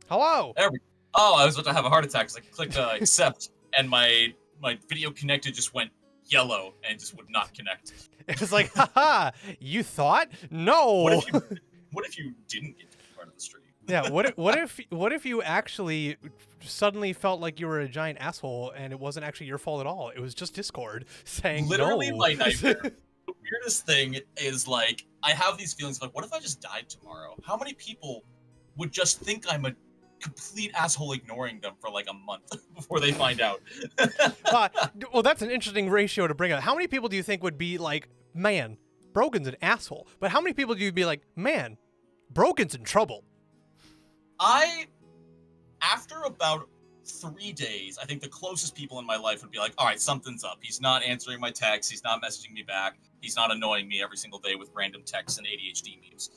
Hello. There we go. Oh, I was about to have a heart attack because I clicked accept, and my video connected just went yellow and just would not connect. It was like, haha, you thought? No. What if you didn't get to be part of the stream? Yeah, what if you actually suddenly felt like you were a giant asshole and it wasn't actually your fault at all? It was just Discord saying Literally no. my nightmare. The weirdest thing is, like, I have these feelings of, like, what if I just died tomorrow? How many people would just think I'm a complete asshole ignoring them for like a month before they find out? Well, that's an interesting ratio to bring up. How many people do you think would be like, man, Brogan's an asshole? But how many people do you be like, man, Brogan's in trouble? After about 3 days, I think the closest people in my life would be like, all right, something's up. He's not answering my texts. He's not messaging me back. He's not annoying me every single day with random texts and ADHD memes.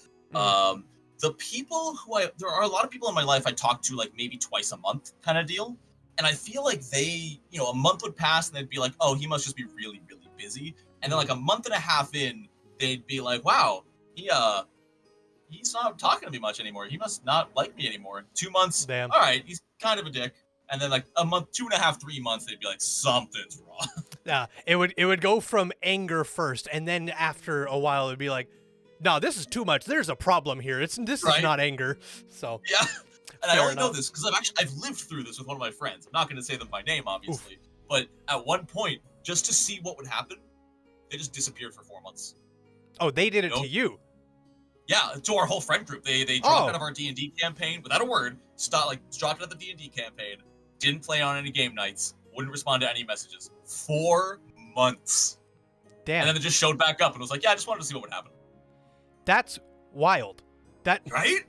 The people there are a lot of people in my life I talk to like maybe twice a month kind of deal. And I feel like they, a month would pass and they'd be like, oh, he must just be really, really busy. And then like a month and a half in, they'd be like, wow, he's not talking to me much anymore. He must not like me anymore. 2 months. Damn. All right, he's kind of a dick. And then like a month, 2.5, 3 months, they'd be like, something's wrong. Yeah, it would go from anger first, and then after a while, it'd be like, no, this is too much. There's a problem here. This is not anger. So yeah, and I only know this because I've lived through this with one of my friends. I'm not going to say them by name, obviously, but at one point, just to see what would happen, they just disappeared for 4 months. Oh, they did it to you? Yeah, to our whole friend group. They dropped out of our D&D campaign without a word. Dropped out of the D&D campaign. Didn't play on any game nights. Wouldn't respond to any messages. 4 months. Damn. And then they just showed back up and was like, yeah, I just wanted to see what would happen. That's wild. Right?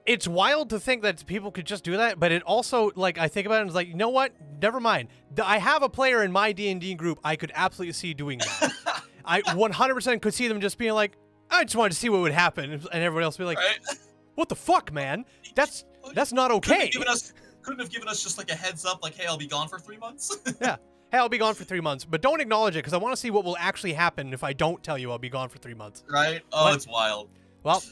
It's wild to think that people could just do that, but it also, like, I think about it and it's like, you know what? Never mind. I have a player in my D&D group I could absolutely see doing that. I 100% could see them just being like, I just wanted to see what would happen, and everyone else would be like, what the fuck, man? That's not okay. Couldn't have given us just like a heads up, like, hey, I'll be gone for 3 months? Yeah. Hey, I'll be gone for 3 months, but don't acknowledge it because I want to see what will actually happen if I don't tell you I'll be gone for 3 months. Right? Oh, it's wild. Well,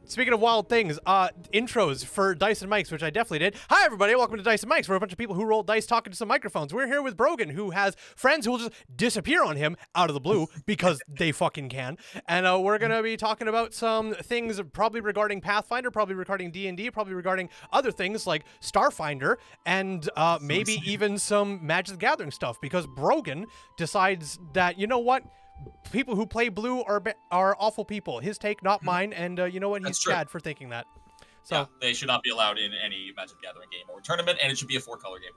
speaking of wild things, intros for Dice and Mics, which I definitely did. Hi, everybody. Welcome to Dice and Mics. We're a bunch of people who roll dice talking to some microphones. We're here with Brogan, who has friends who will just disappear on him out of the blue because they fucking can. And we're going to be talking about some things probably regarding Pathfinder, probably regarding D&D, probably regarding other things like Starfinder, and maybe even some Magic the Gathering stuff because Brogan decides that, you know what? People who play blue are awful people. His take, not mine, and you know what? He's bad for thinking that. So yeah, they should not be allowed in any Magic the Gathering game or tournament, and it should be a 4-color game.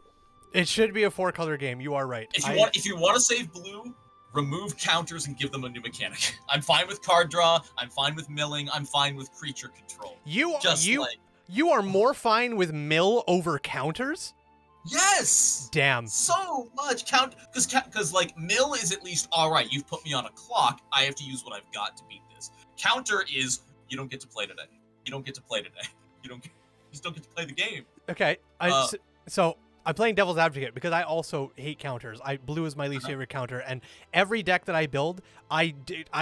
It should be a 4-color game. You are right. If you want to save blue, remove counters and give them a new mechanic. I'm fine with card draw. I'm fine with milling. I'm fine with creature control. You are more fine with mill over counters? Yes! Damn. So much because like mill is at least all right. You've put me on a clock. I have to use what I've got to beat this. Counter is you don't get to play today. You don't get to play today. You just don't get to play the game. Okay. So I'm playing devil's advocate because I also hate counters. Blue is my least favorite counter, and every deck that I build, I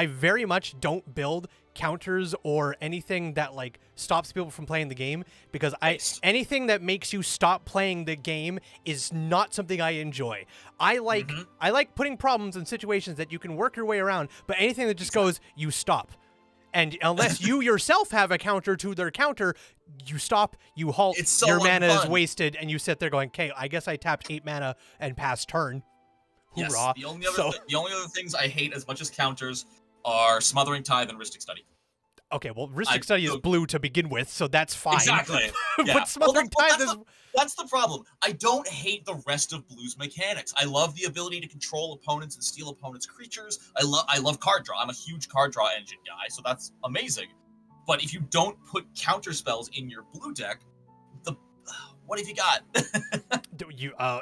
very much don't build counters or anything that like stops people from playing the game because anything that makes you stop playing the game is not something I enjoy. I like putting problems in situations that you can work your way around, but anything that just goes, you stop. And unless you yourself have a counter to their counter, you stop, you halt, your mana is wasted, and you sit there going, okay, I guess I tapped 8 mana and passed turn. Yes, Hoorah. the only other things I hate as much as counters are Smothering Tithe and Rhystic Study. Okay, well, Rhystic Study is blue to begin with, so that's fine. Exactly. Yeah. But Smothering Tithe is... That's the problem. I don't hate the rest of Blue's mechanics. I love the ability to control opponents and steal opponents' creatures. I love card draw. I'm a huge card draw engine guy, so that's amazing. But if you don't put counter spells in your blue deck, what have you got?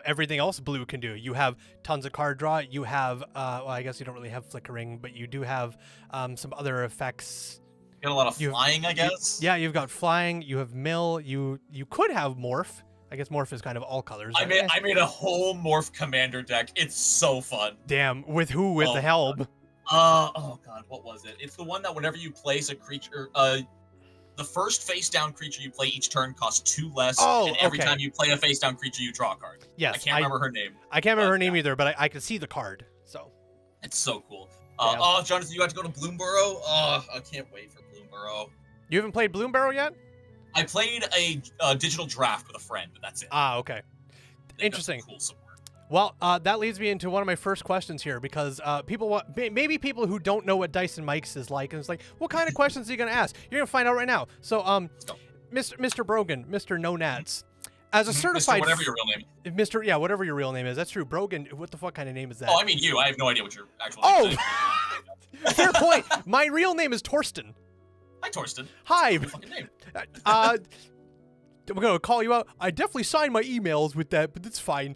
Everything else blue can do. You have tons of card draw. You have, well, I guess you don't really have flickering, but you do have some other effects. You got a lot of flying, I guess. Yeah, you've got flying. You have mill. You could have morph. I guess morph is kind of all colors. I made a whole morph commander deck. It's so fun. Damn, with who? With the Helb? Oh god, what was it? It's the one that whenever you place a creature, the first face-down creature you play each turn costs 2 less, Oh, and every okay. time you play a face-down creature, you draw a card. Yes, I can't remember her name. I can't remember her name either, but I can see the card. So it's so cool. Yeah. Oh, Jonathan, you got to go to Bloomborough. Oh, I can't wait for Bloomborough. You haven't played Bloomborough yet? I played a digital draft with a friend, but that's it. Ah, okay. Interesting. Cool support. Well, that leads me into one of my first questions here, because maybe people who don't know what Dyson Mikes is like, and it's like, what kind of questions are you going to ask? You're going to find out right now. So, Mr. Brogan, Mr. No Nats, as a certified... Mr. whatever your real name is. Yeah, whatever your real name is. That's true. Brogan, what the fuck kind of name is that? Oh, I mean you. I have no idea what your actual name is. Oh! Fair point. My real name is Torsten. Hi, Torsten. Hi. What's your fucking name? We're going to call you out. I definitely signed my emails with that, but it's fine.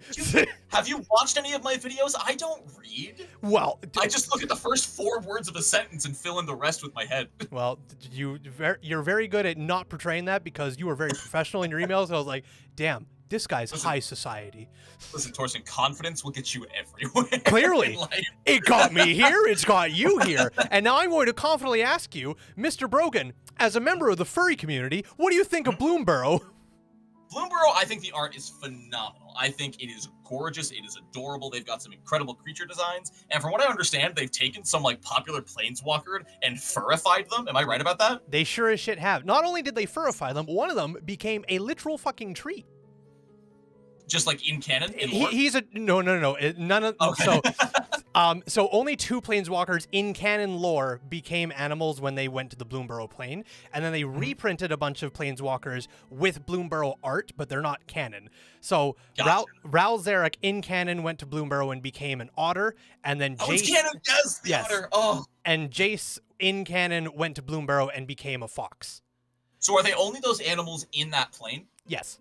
Have you watched any of my videos? I don't read. Well, I just look at the first 4 words of a sentence and fill in the rest with my head. Well, you're very good at not portraying that, because you were very professional in your emails. And I was like, damn, this guy's high society. Listen, Torsten, confidence will get you everywhere. Clearly. It got me here. It's got you here. And now I'm going to confidently ask you, Mr. Brogan, as a member of the furry community, what do you think of Bloomborough? Bloomborough, I think the art is phenomenal. I think it is gorgeous. It is adorable. They've got some incredible creature designs. And from what I understand, they've taken some like popular planeswalker and furified them. Am I right about that? They sure as shit have. Not only did they furify them, one of them became a literal fucking tree. Just like in canon? He's a... No. None of... Okay. So only 2 planeswalkers in canon lore became animals when they went to the Bloomborough plane, and then they reprinted a bunch of planeswalkers with Bloomborough art, but they're not canon. So gotcha. Ral Zarek in canon went to Bloomborough and became an otter, and then Jace... it's canon! Yes! The otter! Oh! And Jace in canon went to Bloomborough and became a fox. So are they only those animals in that plane? Yes.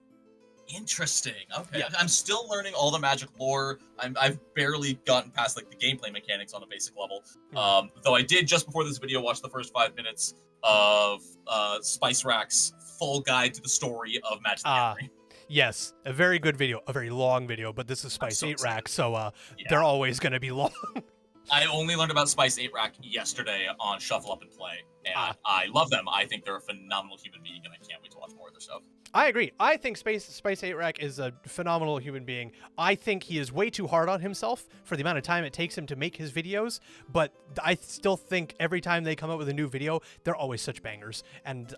Interesting. Okay. Yeah. I'm still learning all the Magic lore. I've barely gotten past like the gameplay mechanics on a basic level. Though I did just before this video watch the first 5 minutes of Spice Rack's full guide to the story of Magic the Gathering. Yes, a very good video, a very long video, but this is Spice 8 Rack, so they're always going to be long. I only learned about Spice 8 Rack yesterday on Shuffle Up and Play, and I love them. I think they're a phenomenal human being, and I can't wait to watch more of their stuff. I agree. I think Spice 8 Rack is a phenomenal human being. I think he is way too hard on himself for the amount of time it takes him to make his videos, but I still think every time they come out with a new video, they're always such bangers, and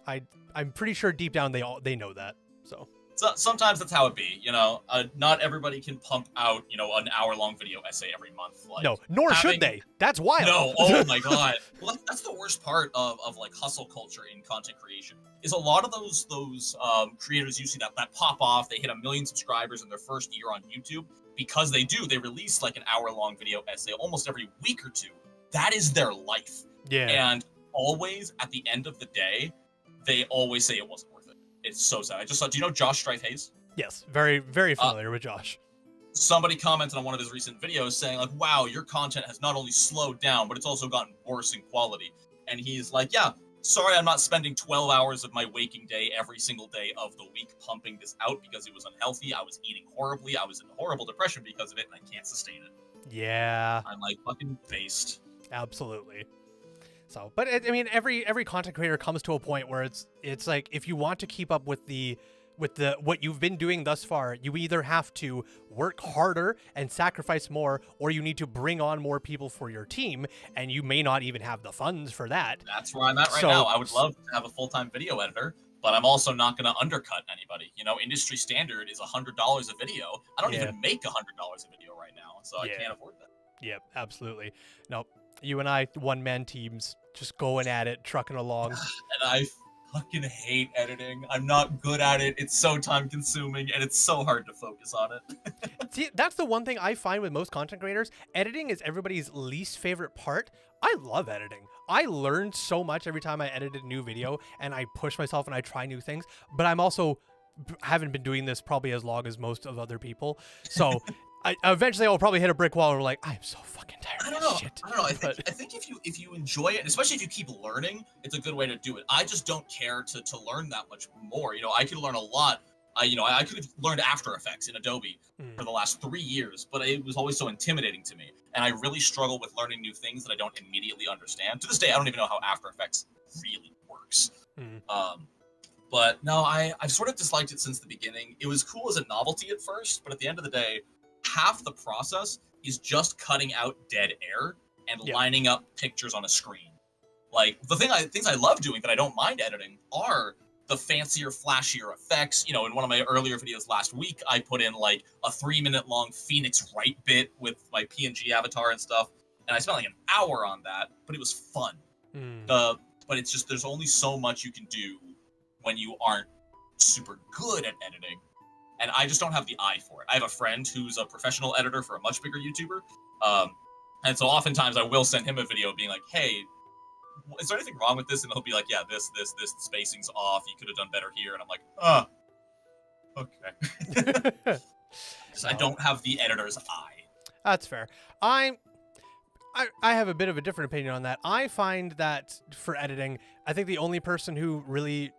I'm pretty sure deep down they know that. So sometimes that's how it be, you know. Not everybody can pump out, you know, an hour-long video essay every month. Like, no, nor should they. That's wild. No, oh my god. Well, that's the worst part of like hustle culture in content creation. Is a lot of those creators you see that pop off, they hit 1 million subscribers in their first year on YouTube, because they release like an hour-long video essay almost every week or 2. That is their life. Yeah. And always at the end of the day, they always say it wasn't worth it. It's so sad. I just saw, do you know Josh Strife Hayes? Yes, very, very familiar with Josh. Somebody commented on one of his recent videos saying like, wow, your content has not only slowed down, but it's also gotten worse in quality. And he's like, yeah, sorry, I'm not spending 12 hours of my waking day every single day of the week pumping this out because it was unhealthy. I was eating horribly. I was in horrible depression because of it, and I can't sustain it. Yeah. I'm like fucking based. Absolutely. So, but I mean, every content creator comes to a point where it's like, if you want to keep up with what you've been doing thus far, you either have to work harder and sacrifice more, or you need to bring on more people for your team, and you may not even have the funds for that. That's where I'm at right now. I would love to have a full-time video editor, but I'm also not going to undercut anybody. You know, industry standard is $100 a video. I don't even make $100 a video right now, so I can't afford that. Yep, absolutely. No, you and I, one-man teams, just going at it, trucking along. And I fucking hate editing. I'm not good at it. It's so time-consuming, and it's so hard to focus on it. See, that's the one thing I find with most content creators. Editing is everybody's least favorite part. I love editing. I learn so much every time I edit a new video, and I push myself and I try new things, but I'm also haven't been doing this probably as long as most of other people. So eventually I'll probably hit a brick wall and we're like, I'm so fucking tired of this shit. I don't know. I think if you enjoy it, especially if you keep learning, it's a good way to do it. I just don't care to learn that much more. You know, I could learn a lot. I could have learned After Effects in Adobe for the last 3 years, but it was always so intimidating to me. And I really struggle with learning new things that I don't immediately understand. To this day, I don't even know how After Effects really works. Mm. But no, I've sort of disliked it since the beginning. It was cool as a novelty at first, but at the end of the day, half the process is just cutting out dead air and Yep. lining up pictures on a screen. Like things I love doing that I don't mind editing are the fancier, flashier effects. You know, in one of my earlier videos last week, I put in like a 3-minute long Phoenix Wright bit with my PNG avatar and stuff, and I spent like an hour on that, but it was fun. Mm. But it's just there's only so much you can do when you aren't super good at editing, and I just don't have the eye for it. I have a friend who's a professional editor for a much bigger YouTuber, and so oftentimes I will send him a video being like, "Hey, is there anything wrong with this?" And he'll be like, "Yeah, this spacing's off. You could have done better here." And I'm like, okay. I don't have the editor's eye. That's fair. I have a bit of a different opinion on that. I find that for editing, I think the only person who really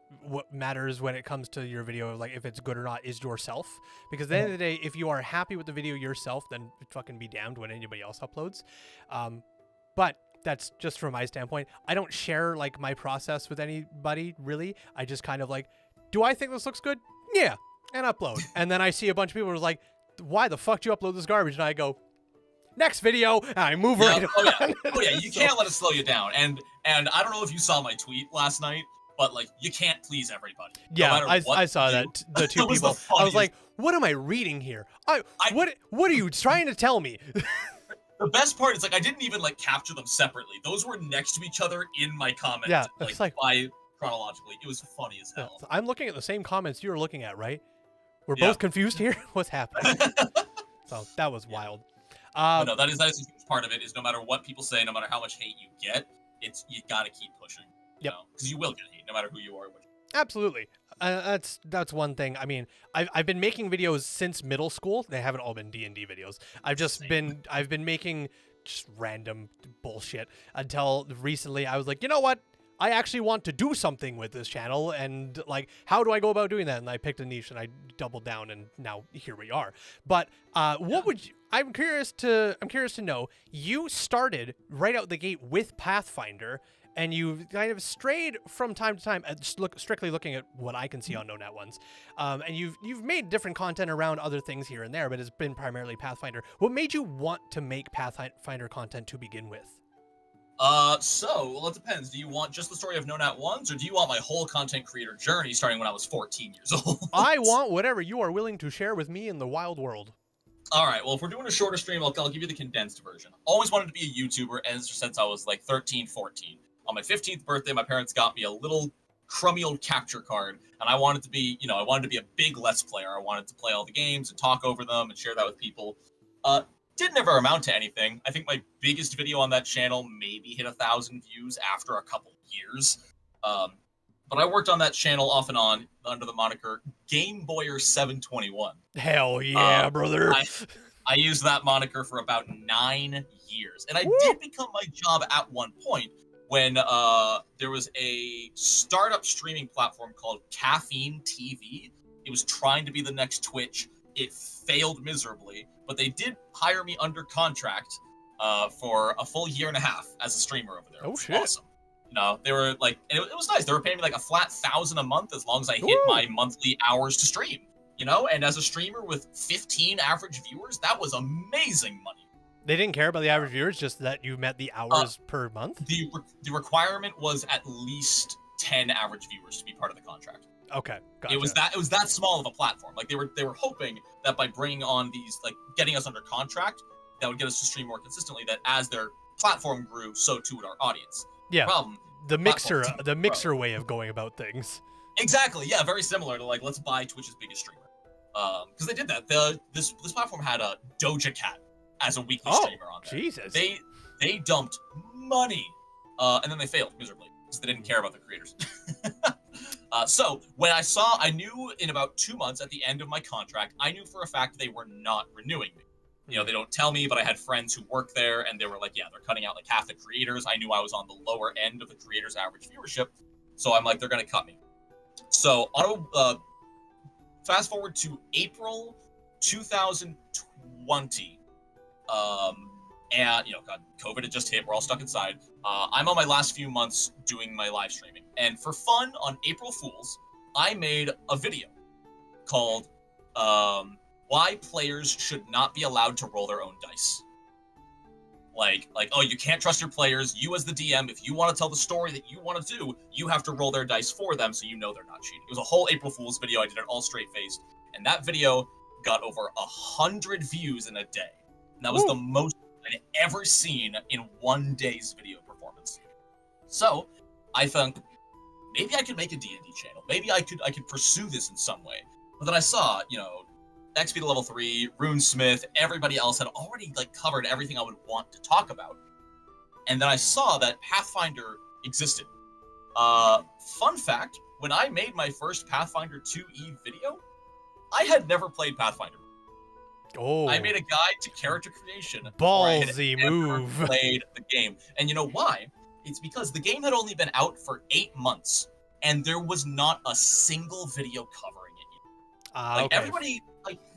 matters when it comes to your video, like if it's good or not, is yourself. Because at the end of the day, if you are happy with the video yourself, then fucking be damned when anybody else uploads. But that's just from my standpoint. I don't share like my process with anybody really. I just kind of like, do I think this looks good? Yeah, and upload. And then I see a bunch of people who's like, why the fuck do you upload this garbage? And I go, next video, and I move right on. Oh yeah, you can't let it slow you down. And I don't know if you saw my tweet last night, but like you can't please everybody. Yeah, no I saw that. The two people. I was like, what am I reading here? What are you trying to tell me? The best part is like I didn't even like capture them separately. Those were next to each other in my comments. Yeah, like by chronologically. It was funny as hell. Yeah, I'm looking at the same comments you're looking at, right? We're both confused here. What's happening? So that was wild. No, that is a huge part of it. Is no matter what people say, no matter how much hate you get, you gotta keep pushing. Yep. Because you will get hate, no matter who you are. Absolutely. That's one thing. I mean, I've been making videos since middle school. They haven't all been D&D videos. I've been making just random bullshit until recently. I was like, you know what? I actually want to do something with this channel, and like, how do I go about doing that? And I picked a niche and I doubled down, and now here we are. But what would you? I'm curious to know. You started right out the gate with Pathfinder, and you've kind of strayed from time to time, strictly looking at what I can see on No Nat Ones. And you've made different content around other things here and there, but it's been primarily Pathfinder. What made you want to make Pathfinder content to begin with? Well, it depends. Do you want just the story of No Nat Ones, or do you want my whole content creator journey starting when I was 14 years old? I want whatever you are willing to share with me in the wild world. All right, well, if we're doing a shorter stream, I'll give you the condensed version. Always wanted to be a YouTuber since I was like 13, 14. On my 15th birthday, my parents got me a little crummy old capture card, and I wanted to be, a big Let's Player. I wanted to play all the games and talk over them and share that with people. Didn't ever amount to anything. I think my biggest video on that channel maybe hit 1,000 views after a couple years. But I worked on that channel off and on under the moniker GameBoyer721. Hell yeah, brother. I used that moniker for about 9 years. And I did become my job at one point when there was a startup streaming platform called Caffeine TV. It was trying to be the next Twitch. It failed miserably, but they did hire me under contract for a full year and a half as a streamer over there. Oh, shit. Awesome. They were like, and it was nice. They were paying me like a flat $1,000 a month as long as I hit my monthly hours to stream. And as a streamer with 15 average viewers, that was amazing money. They didn't care about the average viewers, just that you met the hours per month? The requirement was at least 10 average viewers to be part of the contract. Okay, gotcha. It was that small of a platform. Like they were hoping that by bringing on these, like getting us under contract, that would get us to stream more consistently. That as their platform grew, so too would our audience. Yeah. Problem, the mixer way of going about things. Exactly. Yeah. Very similar to like, let's buy Twitch's biggest streamer. Because they did that. This platform had a Doja Cat as a weekly streamer on there. Jesus. They dumped money, and then they failed miserably because they didn't care about the creators. So when I knew in about 2 months at the end of my contract, I knew for a fact they were not renewing me. They don't tell me, but I had friends who work there, and they were like, yeah, they're cutting out like half the creators. I knew I was on the lower end of the creators' average viewership, so I'm like, they're gonna cut me. So fast forward to April 2020, And, God, COVID had just hit. We're all stuck inside. I'm on my last few months doing my live streaming. And for fun, on April Fools, I made a video called Why Players Should Not Be Allowed to Roll Their Own Dice. Like, oh, you can't trust your players. You as the DM, if you want to tell the story that you want to do, you have to roll their dice for them so you know they're not cheating. It was a whole April Fool's video. I did it all straight-faced. And that video got over 100 views in a day. And that was the most I'd ever seen in one day's video performance. So I thought maybe I could make a D&D channel. Maybe I could pursue this in some way. But then I saw, XP to level 3, Runesmith, everybody else had already covered everything I would want to talk about. And then I saw that Pathfinder existed. Fun fact, when I made my first Pathfinder 2e video, I had never played Pathfinder. Oh. I made a guide to character creation. Ballsy I had move. never played the game. And you know why? It's because the game had only been out for 8 months, and there was not a single video covering it yet. Okay. Everybody,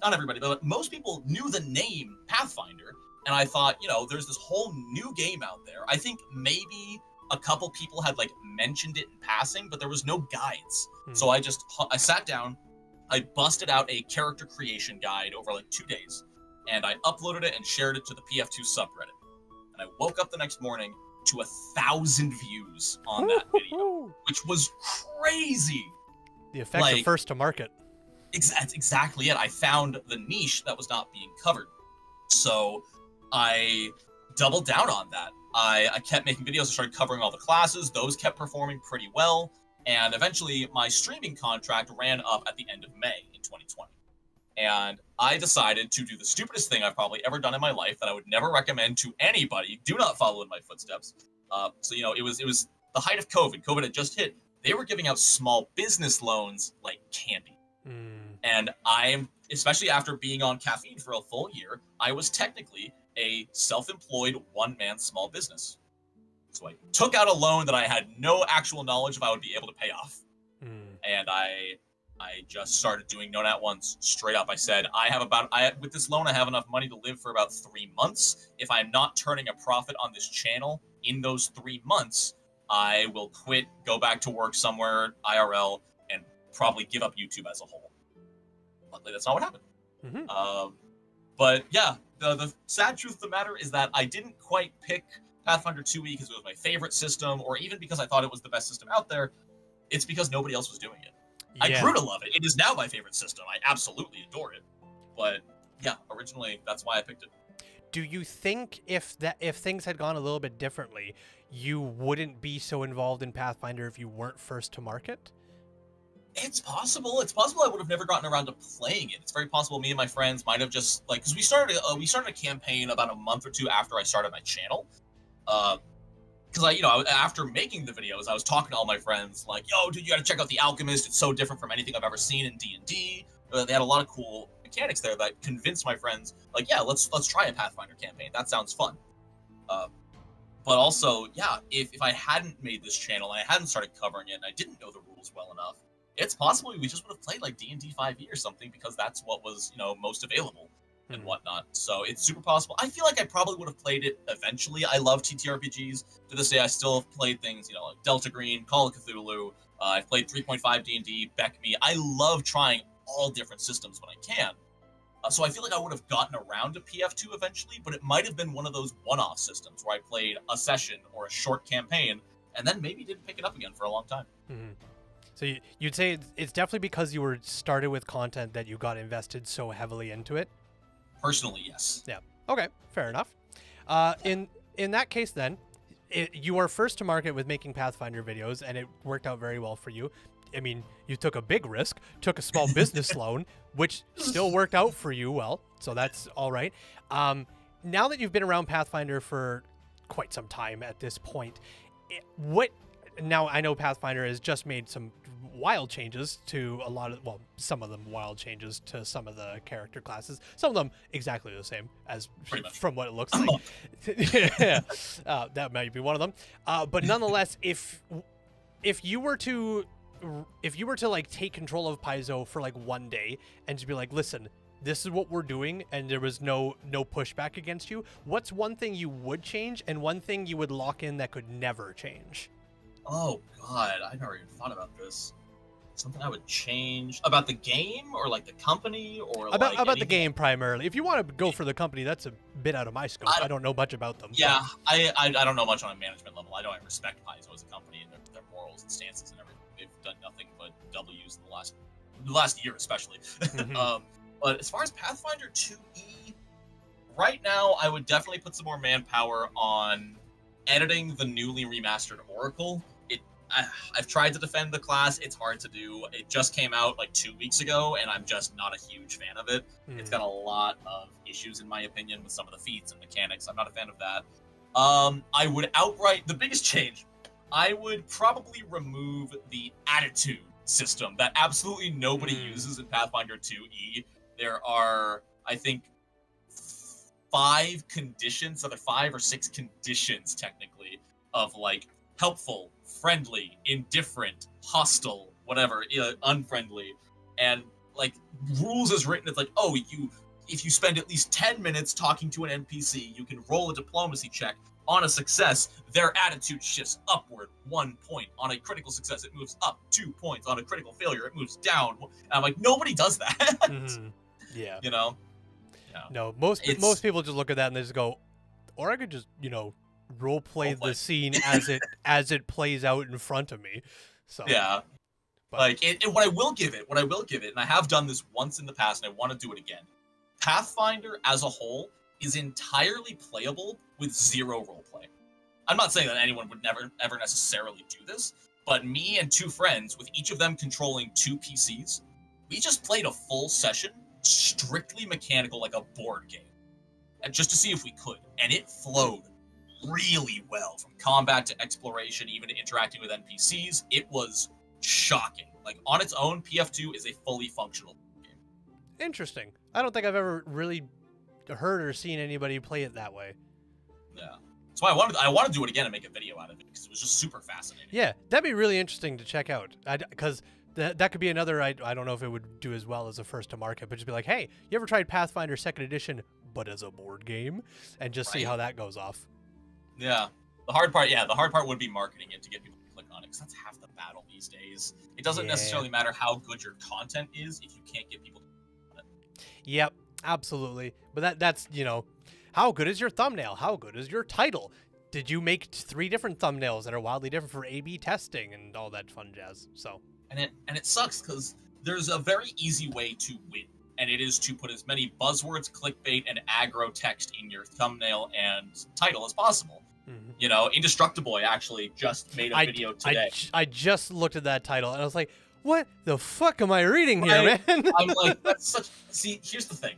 not everybody, but most people knew the name Pathfinder, and I thought, there's this whole new game out there. I think maybe a couple people had mentioned it in passing, but there was no guides. So I sat down, I busted out a character creation guide over 2 days, and I uploaded it and shared it to the PF2 subreddit. And I woke up the next morning to 1,000 views on that video, which was crazy. The effect of first to market. That's exactly it. I found the niche that was not being covered. So I doubled down on that. I kept making videos, I started covering all the classes. Those kept performing pretty well. And eventually, my streaming contract ran up at the end of May in 2020. And I decided to do the stupidest thing I've probably ever done in my life that I would never recommend to anybody. Do not follow in my footsteps. It was the height of COVID. COVID had just hit. They were giving out small business loans like candy. And especially after being on caffeine for a full year, I was technically a self-employed one-man small business. So I took out a loan that I had no actual knowledge if I would be able to pay off. And I just started doing no nat ones straight up. I said, with this loan, I have enough money to live for about 3 months. If I'm not turning a profit on this channel in those 3 months, I will quit, go back to work somewhere, IRL, and probably give up YouTube as a whole. Luckily, that's not what happened. But yeah, the sad truth of the matter is that I didn't quite pick Pathfinder 2e because it was my favorite system, or even because I thought it was the best system out there. It's because nobody else was doing it. Yeah. I grew to love it. It is now my favorite system. I absolutely adore it. But yeah, originally that's why I picked it. Do you think if things had gone a little bit differently, you wouldn't be so involved in Pathfinder if you weren't first to market? It's possible. It's possible I would have never gotten around to playing it. It's very possible me and my friends might have just because we started a campaign about a month or two after I started my channel. Because after making the videos, I was talking to all my friends yo, dude, you got to check out The Alchemist. It's so different from anything I've ever seen in D&D. They had a lot of cool mechanics there that convinced my friends, yeah, let's try a Pathfinder campaign. That sounds fun. But also, yeah, if I hadn't made this channel and I hadn't started covering it and I didn't know the rules well enough, it's possible we just would have played D&D 5e or something because that's what was, most available and whatnot. So it's super possible. I feel like I probably would have played it eventually. I love TTRPGs. To this day, I still have played things, like Delta Green, Call of Cthulhu. I've played 3.5 D&D, Beck Me. I love trying all different systems when I can. So I feel like I would have gotten around to PF2 eventually, but it might have been one of those one-off systems where I played a session or a short campaign and then maybe didn't pick it up again for a long time. So you'd say it's definitely because you were started with content that you got invested so heavily into it? Personally, yes. Yeah. Okay. Fair enough. In that case, then, you are first to market with making Pathfinder videos, and it worked out very well for you. I mean, you took a big risk, took a small business loan, which still worked out for you well. So that's all right. Now that you've been around Pathfinder for quite some time at this point, now I know Pathfinder has just made some wild changes to some of them wild changes to some of the character classes. Some of them exactly the same as from what it looks like. Yeah, that might be one of them. But nonetheless, if you were to take control of Paizo for 1 day and just be listen, this is what we're doing, and there was no pushback against you, what's one thing you would change and one thing you would lock in that could never change? Oh God, I never even thought about this. Something I would change about the game, or like the company, or About like the game primarily. If you want to go for the company, that's a bit out of my scope. I don't know much about them. Yeah, I don't know much on a management level. I respect Paizo as a company and their morals and stances and everything. They've done nothing but W's in the last year, especially. Mm-hmm. But as far as Pathfinder 2E, right now I would definitely put some more manpower on editing the newly remastered Oracle. I've tried to defend the class. It's hard to do. It just came out like 2 weeks ago, and I'm just not a huge fan of it. It's got a lot of issues, in my opinion, with some of the feats and mechanics. I'm not a fan of that. I would the biggest change, I would probably remove the attitude system that absolutely nobody uses in Pathfinder 2E. There are, I think, 5 conditions, other 5 or 6 conditions, technically, of like helpful, friendly, indifferent, hostile, whatever, unfriendly, and like rules as written. It's like, oh, if you spend at least 10 minutes talking to an NPC, you can roll a diplomacy check. On a success, their attitude shifts upward 1 point. On a critical success, it moves up 2 points. On a critical failure, it moves down. And I'm like, nobody does that. Mm-hmm. Yeah. You know? Yeah. No, most people just look at that and they just go, or I could just, role play the scene as it plays out in front of me. So yeah. But like what I will give it, and I have done this once in the past and I want to do it again. Pathfinder as a whole is entirely playable with 0 roleplay. I'm not saying that anyone would never ever necessarily do this, but me and 2 friends, with each of them controlling 2 PCs, we just played a full session, strictly mechanical, like a board game, and just to see if we could, and it flowed really well, from combat to exploration, even to interacting with NPCs. It was shocking. Like, on its own, PF2 is a fully functional game. Interesting. I don't think I've ever really heard or seen anybody play it that way. Yeah. That's why I want to do it again and make a video out of it, because it was just super fascinating. Yeah, that'd be really interesting to check out. Because that could be another, I don't know if it would do as well as a first to market, but just be like, hey, you ever tried Pathfinder 2nd Edition, but as a board game? And just see how that goes off. Yeah. The hard part would be marketing it to get people to click on it, because that's half the battle these days. It doesn't necessarily matter how good your content is if you can't get people to click on it. Yep, absolutely. But that's, how good is your thumbnail? How good is your title? Did you make 3 different thumbnails that are wildly different for A/B testing and all that fun jazz? So, and it sucks, because there's a very easy way to win, and it is to put as many buzzwords, clickbait, and aggro text in your thumbnail and title as possible. Mm-hmm. Indestructible actually just made a video today. I just looked at that title and I was like, what the fuck am I reading here, man? I'm like, that's such... See, here's the thing.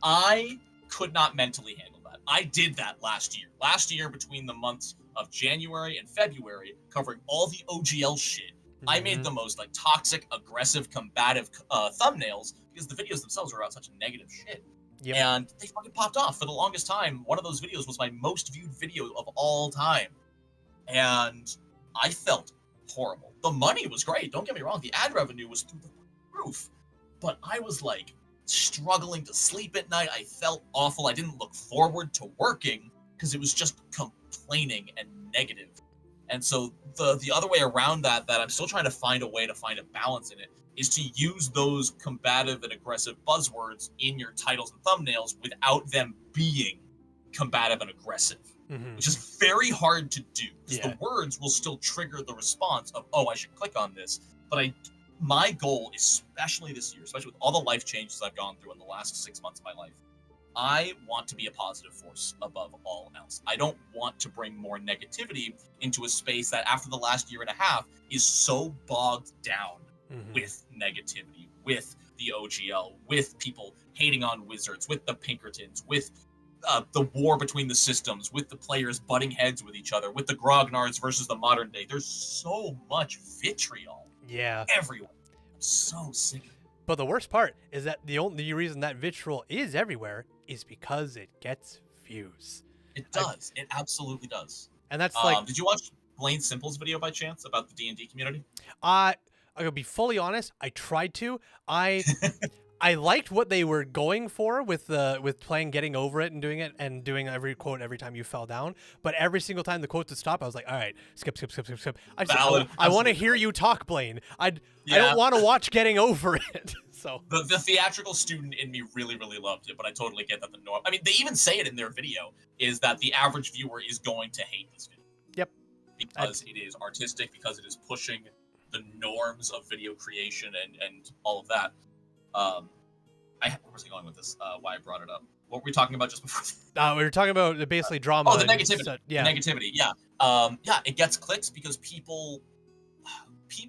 I could not mentally handle that. I did that last year. Last year, between the months of January and February, covering all the OGL shit, I made the most like toxic, aggressive, combative thumbnails, because the videos themselves were about such negative shit. Yep. And they fucking popped off. For the longest time, one of those videos was my most viewed video of all time. And I felt horrible. The money was great, don't get me wrong. The ad revenue was through the roof. But I was like struggling to sleep at night. I felt awful. I didn't look forward to working because it was just complaining and negative. And so the other way around that I'm still trying to find a way to find a balance in it, is to use those combative and aggressive buzzwords in your titles and thumbnails without them being combative and aggressive, which is very hard to do, because the words will still trigger the response of, oh, I should click on this. But my goal, especially this year, especially with all the life changes I've gone through in the last 6 months of my life, I want to be a positive force above all else. I don't want to bring more negativity into a space that after the last year and a half is so bogged down with negativity, with the OGL, with people hating on wizards, with the Pinkertons, with the war between the systems, with the players butting heads with each other, with the Grognards versus the modern day. There's so much vitriol everywhere. I'm so sick of it. But the worst part is that the only reason that vitriol is everywhere is because it gets views. It does. It absolutely does. And that's like... Did you watch Blaine Simple's video by chance about the D&D community? I'm gonna be fully honest. I tried to. I I liked what they were going for with playing Getting Over It and doing it and doing every quote every time you fell down. But every single time the quote would stop, I was like, all right, skip. I want to hear you talk, Blaine. I don't want to watch Getting Over It. So the theatrical student in me really, really loved it, but I totally get that the norm. I mean, they even say it in their video, is that the average viewer is going to hate this video. Yep. Because it is artistic, because it is pushing the norms of video creation and all of that. Where was I going with this? Why I brought it up? What were we talking about just before? We were talking about basically drama. Oh, the negativity. The negativity. Yeah. It gets clicks because people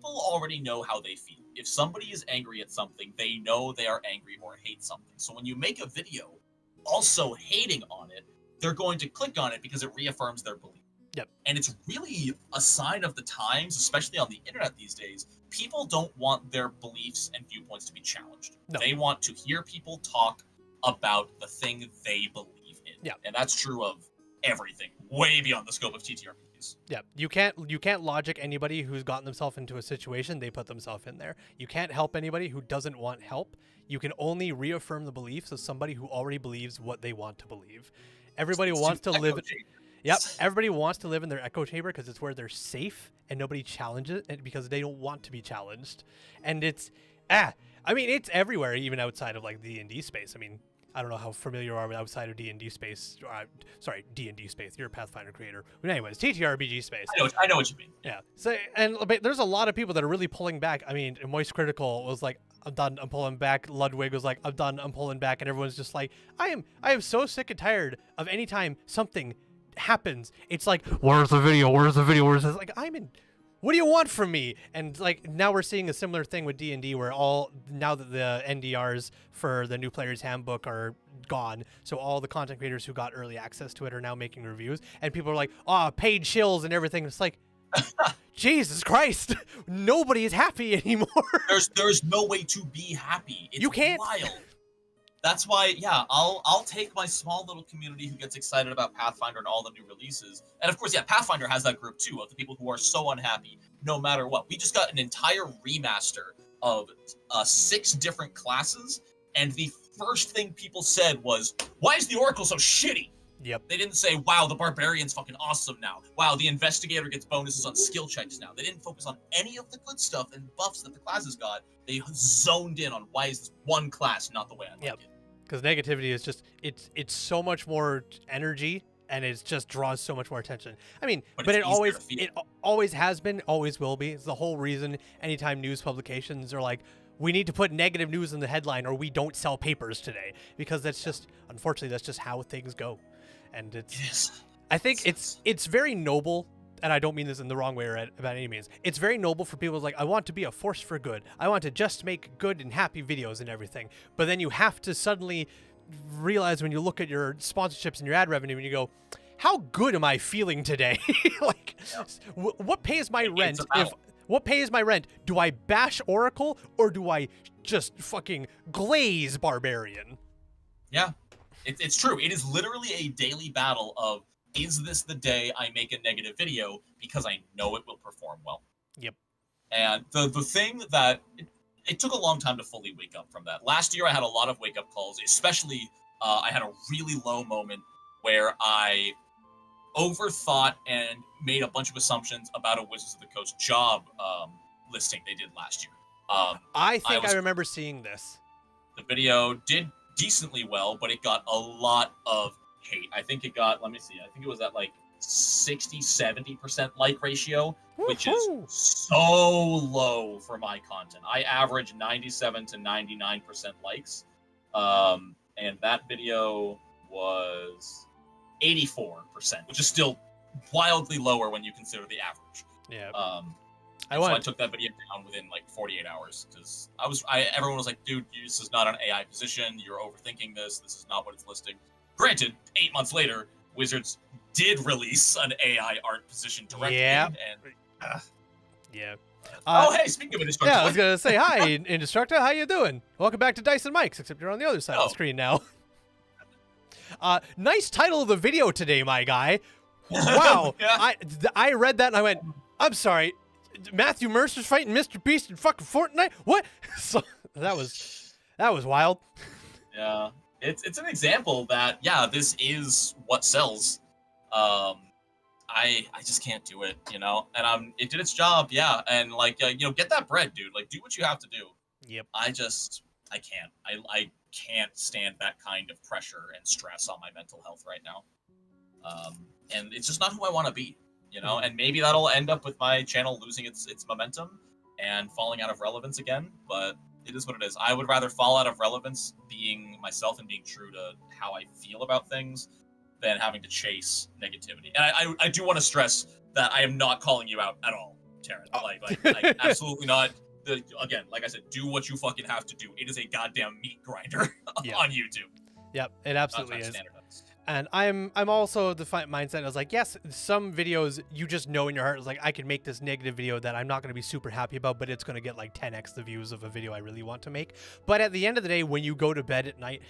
already know how they feel. If somebody is angry at something, they know they are angry or hate something. So when you make a video also hating on it, they're going to click on it because it reaffirms their belief. Yep. And it's really a sign of the times, especially on the internet these days. People don't want their beliefs and viewpoints to be challenged. No. They want to hear people talk about the thing they believe in. Yeah. And that's true of everything, way beyond the scope of TTRPGs. Yeah. You can't logic anybody who's gotten themselves into a situation they put themselves in there. You can't help anybody who doesn't want help. You can only reaffirm the beliefs of somebody who already believes what they want to believe. Everybody wants to live. Yep, everybody wants to live in their echo chamber because it's where they're safe and nobody challenges it because they don't want to be challenged. And it's, I mean, it's everywhere, even outside of like D&D space. I mean, I don't know how familiar you are with outside of D&D space. Sorry, D&D space. You're a Pathfinder creator. But anyways, TTRPG space. I know what you mean. Yeah. So, and there's a lot of people that are really pulling back. I mean, Moist Critical was like, I'm done, I'm pulling back. Ludwig was like, I'm done, I'm pulling back. And everyone's just like, I am so sick and tired of any time something happens, it's like, where's the video, where's this? Like, what do you want from me? And like now we're seeing a similar thing with D&D where now that the NDRs for the new player's handbook are gone, so all the content creators who got early access to it are now making reviews, and people are like, paid shills and everything. It's like, Jesus Christ, nobody is happy anymore. There's no way to be happy. It's you can't. Wild. That's why, yeah, I'll take my small little community who gets excited about Pathfinder and all the new releases. And of course, yeah, Pathfinder has that group too, of the people who are so unhappy no matter what. We just got an entire remaster of 6 different classes, and the first thing people said was, why is the Oracle so shitty? Yep. They didn't say, wow, the Barbarian's fucking awesome now. Wow, the Investigator gets bonuses on skill checks now. They didn't focus on any of the good stuff and buffs that the classes got. They zoned in on why is this one class not the way I like it. Because negativity is just, it's so much more energy, and it just draws so much more attention. I mean, but it always has been, always will be. It's the whole reason anytime news publications are like, we need to put negative news in the headline or we don't sell papers today. Because that's just, unfortunately, that's just how things go. And I think it's very noble, and I don't mean this in the wrong way or about any means. It's very noble for people like, I want to be a force for good. I want to just make good and happy videos and everything. But then you have to suddenly realize when you look at your sponsorships and your ad revenue and you go, how good am I feeling today? Like, what pays my rent? What pays my rent? Do I bash Oracle or do I just fucking glaze Barbarian? Yeah, it's true. It is literally a daily battle of, is this the day I make a negative video because I know it will perform well? Yep. And the thing that it took a long time to fully wake up from that. Last year I had a lot of wake up calls, especially I had a really low moment where I overthought and made a bunch of assumptions about a Wizards of the Coast job listing they did last year. I think I remember seeing this. The video did decently well, but it got a lot of hate. I think it got, let me see, I think it was at like 60-70% like ratio, which is so low for my content. I average 97 to 99% likes, and that video was 84%, which is still wildly lower when you consider the average. Yeah. So I took that video down within like 48 hours because everyone was like, dude, this is not an AI position. You're overthinking this. This is not what it's listing. Granted, 8 months later, Wizards did release an AI art position directly. Yeah. And, yeah. Oh, hey, speaking of Indestructible. Yeah, I was going to say, hi, Indestructible. How you doing? Welcome back to Dice and Mics, except you're on the other side of the screen now. Nice title of the video today, my guy. Wow. Yeah. I read that and I went, I'm sorry, Matthew Mercer's fighting Mr. Beast in fucking Fortnite? What? So that was That was wild. Yeah, it's an example that this is what sells. I just can't do it, and it did its job, and like get that bread, dude. Like, do what you have to do. Yep. I can't. I can't stand that kind of pressure and stress on my mental health right now. And it's just not who I want to be, and maybe that'll end up with my channel losing its momentum and falling out of relevance again, but it is what it is. I would rather fall out of relevance being myself and being true to how I feel about things than having to chase negativity. And I do want to stress that I am not calling you out at all, Taryn. Oh. Like absolutely not. Again, like I said, do what you fucking have to do. It is a goddamn meat grinder on YouTube. Yep, it absolutely is. And I'm also the mindset. I was like, yes, some videos you just know in your heart is like, I can make this negative video that I'm not going to be super happy about, but it's going to get like 10x the views of a video I really want to make. But at the end of the day, when you go to bed at night,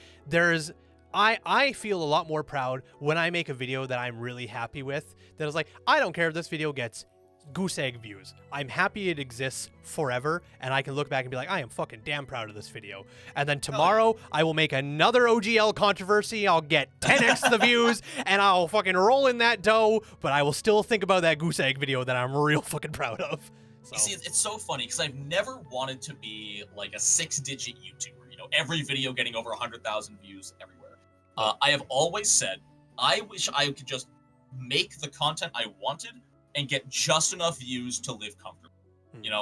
I feel a lot more proud when I make a video that I'm really happy with. That is like, I don't care if this video gets goose egg views. I'm happy it exists forever, and I can look back and be like, I am fucking damn proud of this video. And then tomorrow, I will make another OGL controversy. I'll get 10x the views, and I'll fucking roll in that dough, but I will still think about that goose egg video that I'm real fucking proud of. So. You see, it's so funny, because I've never wanted to be like a 6-digit YouTuber. Every video getting over 100,000 views everywhere. I have always said, I wish I could just make the content I wanted and get just enough views to live comfortably.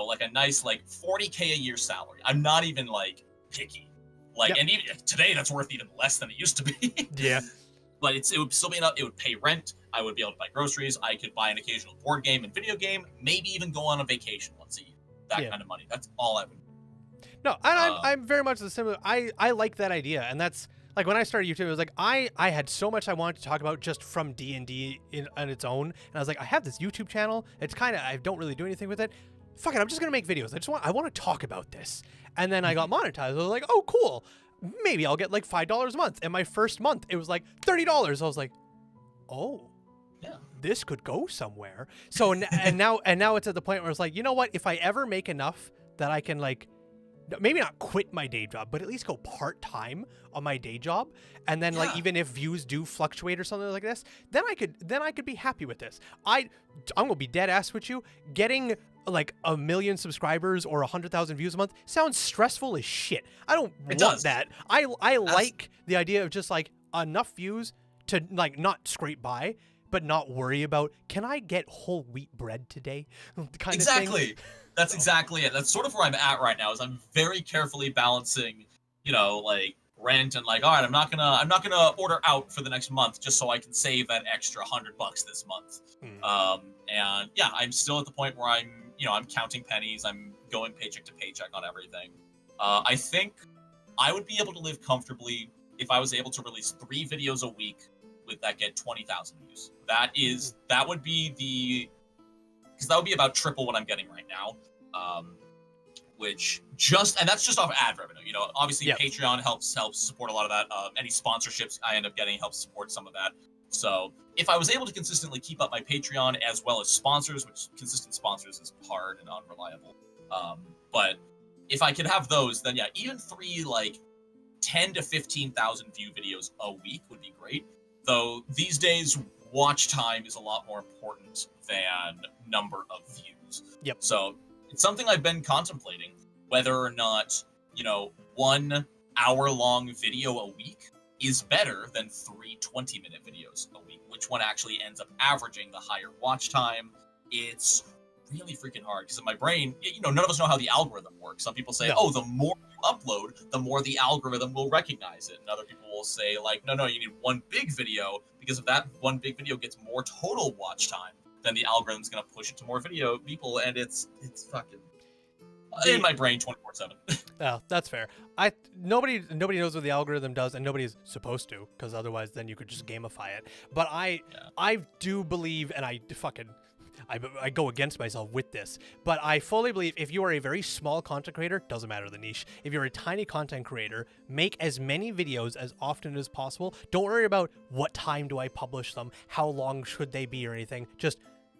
Like a nice, like, 40K a year salary. I'm not even, like, picky. Like, and even today, that's worth even less than it used to be. Yeah. But it would still be enough. It would pay rent. I would be able to buy groceries. I could buy an occasional board game and video game. Maybe even go on a vacation once a year. That kind of money. That's all I would do. No, and I'm very much the similar. I like that idea, and that's like when I started YouTube, it was like I had so much I wanted to talk about just from D&D on its own, and I was like, I have this YouTube channel. It's kind of, I don't really do anything with it. Fuck it, I'm just gonna make videos. I want to talk about this, and then I got monetized. I was like, oh cool, maybe I'll get like $5 a month. And my first month, it was like $30. I was like, oh. Yeah. This could go somewhere. So and now it's at the point where it's like, you know what? If I ever make enough that I can like, maybe not quit my day job, but at least go part-time on my day job, and then like even if views do fluctuate or something like this, then I could be happy with this. I'm gonna be dead ass with you. Getting like 1 million subscribers or 100,000 views a month sounds stressful as shit. I don't want that. I like the idea of just like enough views to like not scrape by, but not worry about, can I get whole wheat bread today? Kind of thing. That's exactly it. That's sort of where I'm at right now. Is I'm very carefully balancing, like rent and like, all right, I'm not gonna order out for the next month just so I can save that extra $100 this month. And yeah, I'm still at the point where I'm counting pennies. I'm going paycheck to paycheck on everything. I think I would be able to live comfortably if I was able to release 3 videos a week that get 20,000 views. That would be because that would be about triple what I'm getting right now. And that's just off ad revenue. Obviously Patreon helps support a lot of that. Any sponsorships I end up getting helps support some of that. So if I was able to consistently keep up my Patreon as well as sponsors, which consistent sponsors is hard and unreliable. But if I could have those, then even 3 like 10 to 15,000 view videos a week would be great. Though these days, watch time is a lot more important than number of views. Yep. So it's something I've been contemplating, whether or not, 1 hour-long video a week is better than 3 20-minute videos a week. Which one actually ends up averaging the higher watch time? It's really freaking hard, because in my brain, none of us know how the algorithm works. Some people say, the more you upload, the more the algorithm will recognize it. And other people will say, like, no, you need 1 big video, because if that 1 big video gets more total watch time, then the algorithm's going to push it to more people, and it's fucking in my brain 24/7. Oh, that's fair. Nobody knows what the algorithm does, and nobody's supposed to, because otherwise then you could just gamify it. But I do believe, and I go against myself with this, but I fully believe if you are a very small content creator, doesn't matter the niche, if you're a tiny content creator, make as many videos as often as possible. Don't worry about what time do I publish them, how long should they be or anything. Just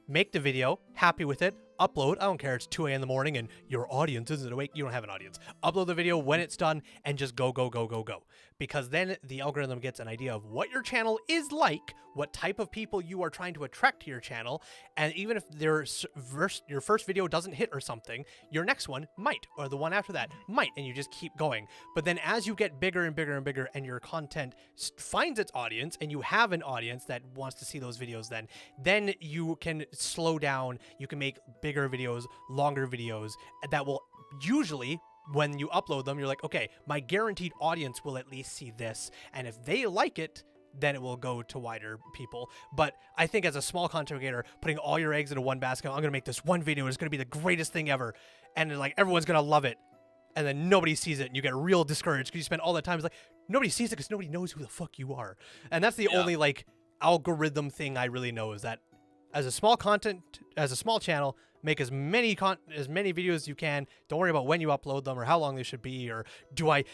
make the video, happy with it, upload. I don't care. It's 2 a.m. in the morning and your audience isn't awake. You don't have an audience. Upload the video when it's done and just go, go, go, go, go. Because then the algorithm gets an idea of what your channel is like, what type of people you are trying to attract to your channel, and even if your first video doesn't hit or something, your next one might, or the one after that might, and you just keep going. But then as you get bigger and bigger and bigger and your content finds its audience and you have an audience that wants to see those videos, then you can slow down, you can make bigger videos, longer videos that will usually, when you upload them, you're like, okay, my guaranteed audience will at least see this, and if they like it, then it will go to wider people. But I think as a small content creator, putting all your eggs into one basket, I'm gonna make this one video, it's gonna be the greatest thing ever, and like everyone's gonna love it, and then nobody sees it, and you get real discouraged because you spend all that time. It's like nobody sees it because nobody knows who the fuck you are, and that's the only like algorithm thing I really know, is that as a small channel, make as many videos as you can. Don't worry about when you upload them or how long they should be, or don't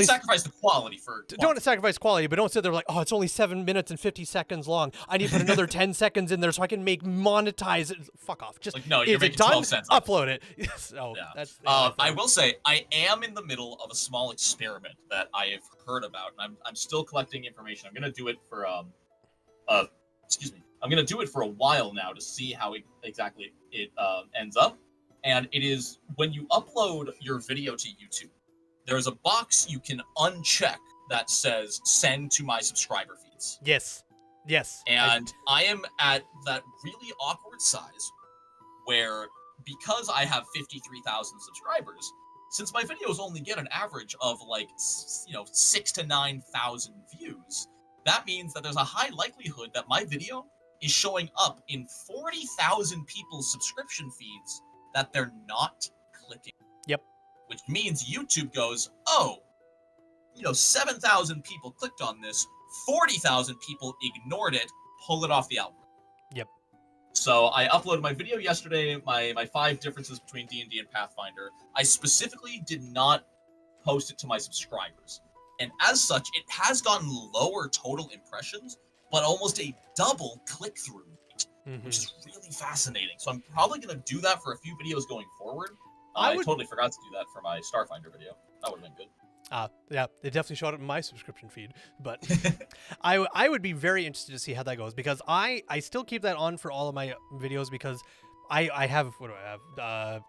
sacrifice the quality for quality. Don't sacrifice quality, but don't sit there like, oh, it's only 7 minutes and 50 seconds long. I need to put another 10 seconds in there so I can monetize it. Fuck off. Just like, no, you're is making it done? 12 cents. Upload it. So yeah. that's I will say I am in the middle of a small experiment that I have heard about, and I'm still collecting information. I'm gonna do it for I'm going to do it for a while now to see how exactly it ends up. And it is when you upload your video to YouTube, there's a box you can uncheck that says send to my subscriber feeds. Yes. Yes. And I am at that really awkward size where, because I have 53,000 subscribers, since my videos only get an average of like, 6,000 to 9,000 views, that means that there's a high likelihood that my video is showing up in 40,000 people's subscription feeds that they're not clicking. Yep. Which means YouTube goes, oh, 7,000 people clicked on this, 40,000 people ignored it, pull it off the algorithm. Yep. So I uploaded my video yesterday, my 5 differences between D&D and Pathfinder. I specifically did not post it to my subscribers. And as such, it has gotten lower total impressions, but almost a double click-through rate, which is really fascinating. So I'm probably going to do that for a few videos going forward. I totally forgot to do that for my Starfinder video. That would have been good. Yeah, it definitely showed up in my subscription feed. But I would be very interested to see how that goes, because I still keep that on for all of my videos, because I have, what do I have?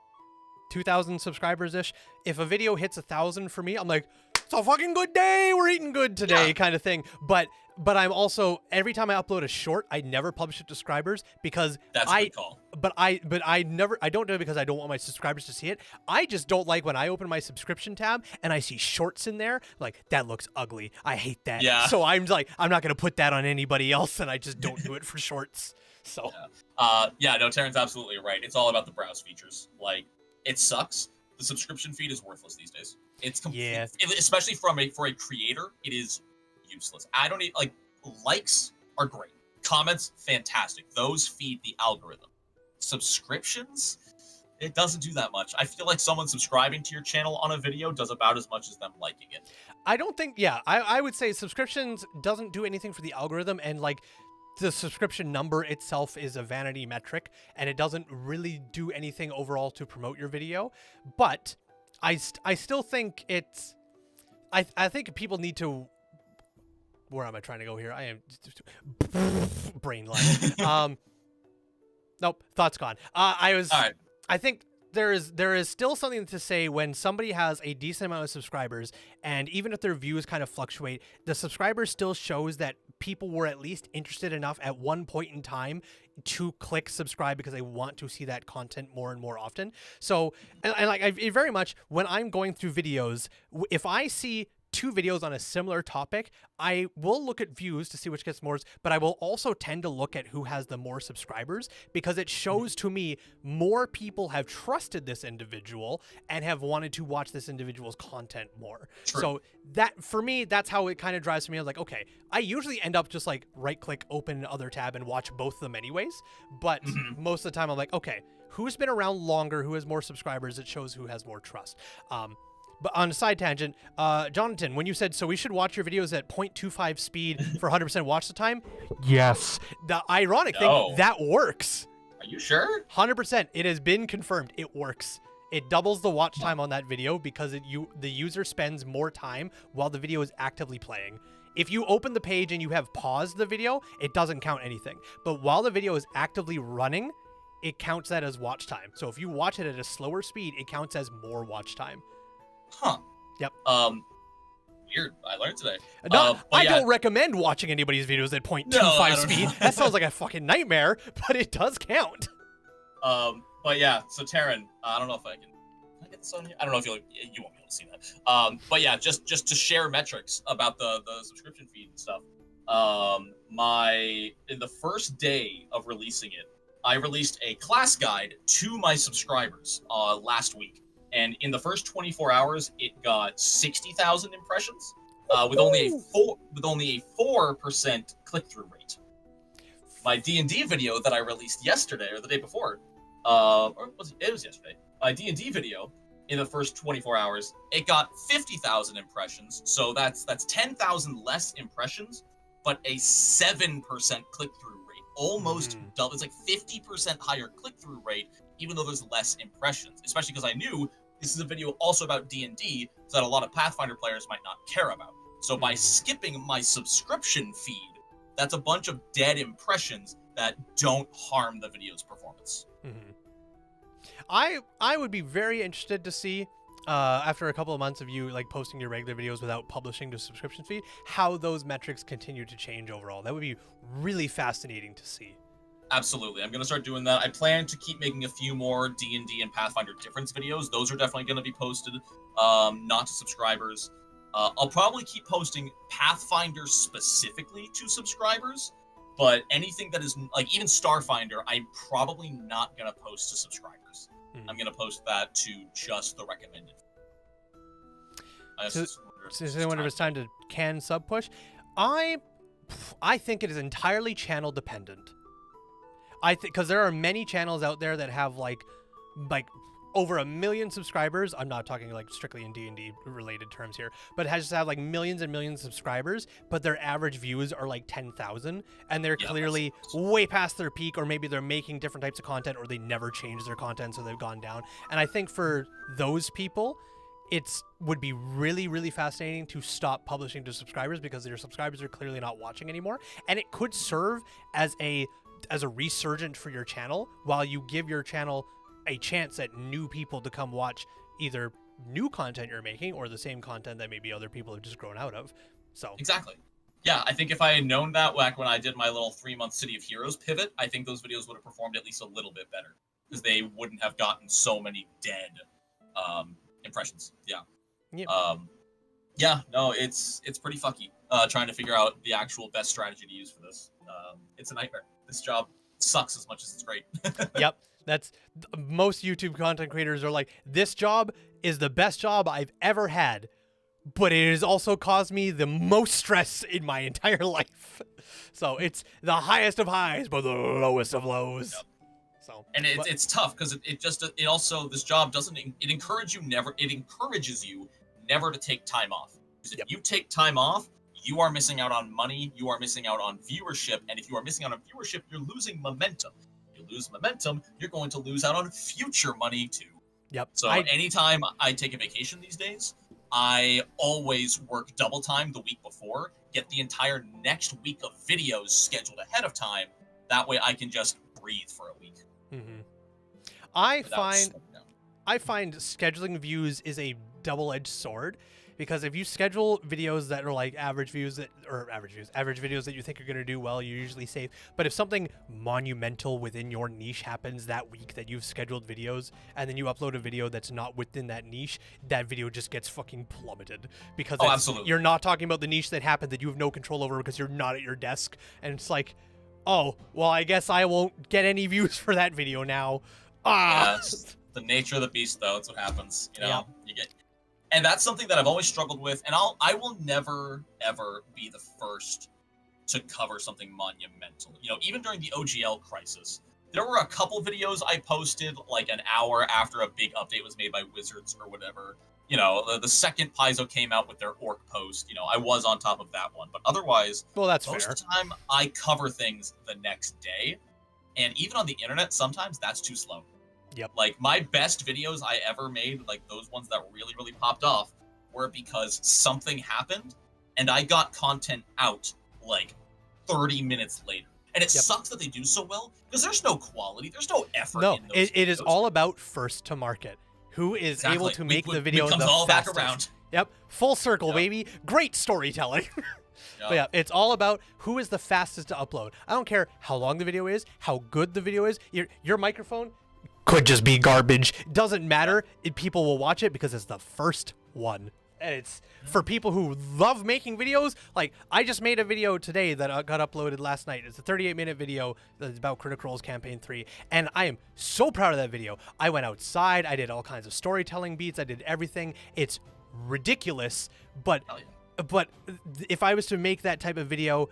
2,000 subscribers-ish. If a video hits 1,000 for me, I'm like, it's a fucking good day, we're eating good today, kind of thing. But I'm also, every time I upload a short, I never publish it to subscribers, because that's a good call. But I don't do it because I don't want my subscribers to see it. I just don't like when I open my subscription tab and I see shorts in there, like, that looks ugly. I hate that. Yeah. So I'm like, I'm not gonna put that on anybody else, and I just don't do it for shorts. So no, Taryn's absolutely right. It's all about the browse features. Like, it sucks. The subscription feed is worthless these days. It's especially for a creator, it is useless. I don't need, like, likes are great. Comments, fantastic. Those feed the algorithm. Subscriptions, it doesn't do that much. I feel like someone subscribing to your channel on a video does about as much as them liking it. I don't think, I would say subscriptions doesn't do anything for the algorithm, and like, the subscription number itself is a vanity metric, and it doesn't really do anything overall to promote your video. But I still think it's, I think people need to, where am I trying to go here? I am brain lag. Nope, thought's gone. All right. I think there is still something to say when somebody has a decent amount of subscribers, and even if their views kind of fluctuate, the subscribers still shows that people were at least interested enough at one point in time to click subscribe because they want to see that content more and more often. So, and like, I very much, when I'm going through videos, if I see 2 videos on a similar topic, I will look at views to see which gets more, but I will also tend to look at who has the more subscribers, because it shows to me more people have trusted this individual and have wanted to watch this individual's content more. True. So that, for me, that's how it kind of drives me. I'm like, okay, I usually end up just like right click, open another tab, and watch both of them anyways. But most of the time I'm like, okay, who's been around longer, who has more subscribers? It shows who has more trust. But on a side tangent, Jonathan, when you said, so we should watch your videos at 0.25 speed for 100% watch the time, yes. The ironic thing, that works. Are you sure? 100%. It has been confirmed. It works. It doubles the watch time on that video because the user spends more time while the video is actively playing. If you open the page and you have paused the video, it doesn't count anything. But while the video is actively running, it counts that as watch time. So if you watch it at a slower speed, it counts as more watch time. Huh. Yep. Weird. I learned today. No, I don't recommend watching anybody's videos at 0.25 speed. That sounds like a fucking nightmare, but it does count. But yeah, so Taryn, I don't know if I can get this on here? I don't know if you won't be able to see that. But yeah, just to share metrics about the subscription feed and stuff. In the first day of releasing it, I released a class guide to my subscribers last week, and in the first 24 hours, it got 60,000 impressions with only a 4% click-through rate. My D&D video that I released yesterday or the day before. It was yesterday. My D&D video, in the first 24 hours, it got 50,000 impressions. So that's 10,000 less impressions, but a 7% click-through rate. Almost double. It's like 50% higher click-through rate, even though there's less impressions. Especially because I knew this is a video also about D&D that a lot of Pathfinder players might not care about. So by skipping my subscription feed, that's a bunch of dead impressions that don't harm the video's performance. I would be very interested to see after a couple of months of you like posting your regular videos without publishing the subscription feed, how those metrics continue to change overall. That would be really fascinating to see. Absolutely. I'm going to start doing that. I plan to keep making a few more D&D and Pathfinder difference videos. Those are definitely going to be posted, not to subscribers. I'll probably keep posting Pathfinder specifically to subscribers, but anything that is, like, even Starfinder, I'm probably not going to post to subscribers. I'm going to post that to just the recommended. So I wonder if it's time to can sub push. I think it is entirely channel dependent. Because there are many channels out there that have like over 1 million subscribers. I'm not talking like strictly in D&D related terms here, but has just have like millions and millions of subscribers, but their average views are like 10,000, and they're clearly way past their peak, or maybe they're making different types of content, or they never changed their content, so they've gone down. And I think for those people, would be really, really fascinating to stop publishing to subscribers, because their subscribers are clearly not watching anymore, and it could serve as a resurgent for your channel, while you give your channel a chance at new people to come watch either new content you're making or the same content that maybe other people have just grown out of. So exactly. Yeah, I think if I had known that back when I did my little 3-month City of Heroes pivot, I think those videos would have performed at least a little bit better, because they wouldn't have gotten so many dead impressions. It's pretty fucky trying to figure out the actual best strategy to use for this. It's a nightmare. This job sucks as much as it's great. Yep. That's most YouTube content creators are like, this job is the best job I've ever had, but it has also caused me the most stress in my entire life. So it's the highest of highs, but the lowest of lows. Yep. So, and it's tough, because it also, this job doesn't, it encourages you never to take time off. Because if you take time off, you are missing out on money, you are missing out on viewership, and if you are missing out on viewership, you're losing momentum. Lose momentum, you're going to lose out on future money too. Yep. So anytime I take a vacation these days, I always work double time the week before, get the entire next week of videos scheduled ahead of time. That way I can just breathe for a week. I find scheduling views is a double-edged sword, because if you schedule videos that are like average videos that you think are going to do well, you usually save. But if something monumental within your niche happens that week that you've scheduled videos, and then you upload a video that's not within that niche, that video just gets fucking plummeted, because you're not talking about the niche that happened that you have no control over because you're not at your desk. And it's like, oh, well, I guess I won't get any views for that video now. Yeah, it's the nature of the beast, though. It's what happens. You know, and that's something that I've always struggled with, and I will never, ever be the first to cover something monumental. You know, even during the OGL crisis, there were a couple videos I posted like an hour after a big update was made by Wizards or whatever. You know, the second Paizo came out with their orc post, you know, I was on top of that one. But otherwise, well, that's most fair. of the time, I cover things the next day. And even on the internet, sometimes that's too slow. Yep. Like, my best videos I ever made, like those ones that really, really popped off, were because something happened and I got content out like 30 minutes later. And it sucks that they do so well because there's no quality, there's no effort in those it is all about first to market. Who is able to make the video the all fastest. Back around. Yep, full circle, baby. Great storytelling. But yeah, it's all about who is the fastest to upload. I don't care how long the video is, how good the video is. Your microphone could just be garbage. Doesn't matter. People will watch it because it's the first one. And it's for people who love making videos. Like, I just made a video today that got uploaded last night. It's a 38-minute video that's about Critical Role's Campaign 3. And I am so proud of that video. I went outside. I did all kinds of storytelling beats. I did everything. It's ridiculous. But if I was to make that type of video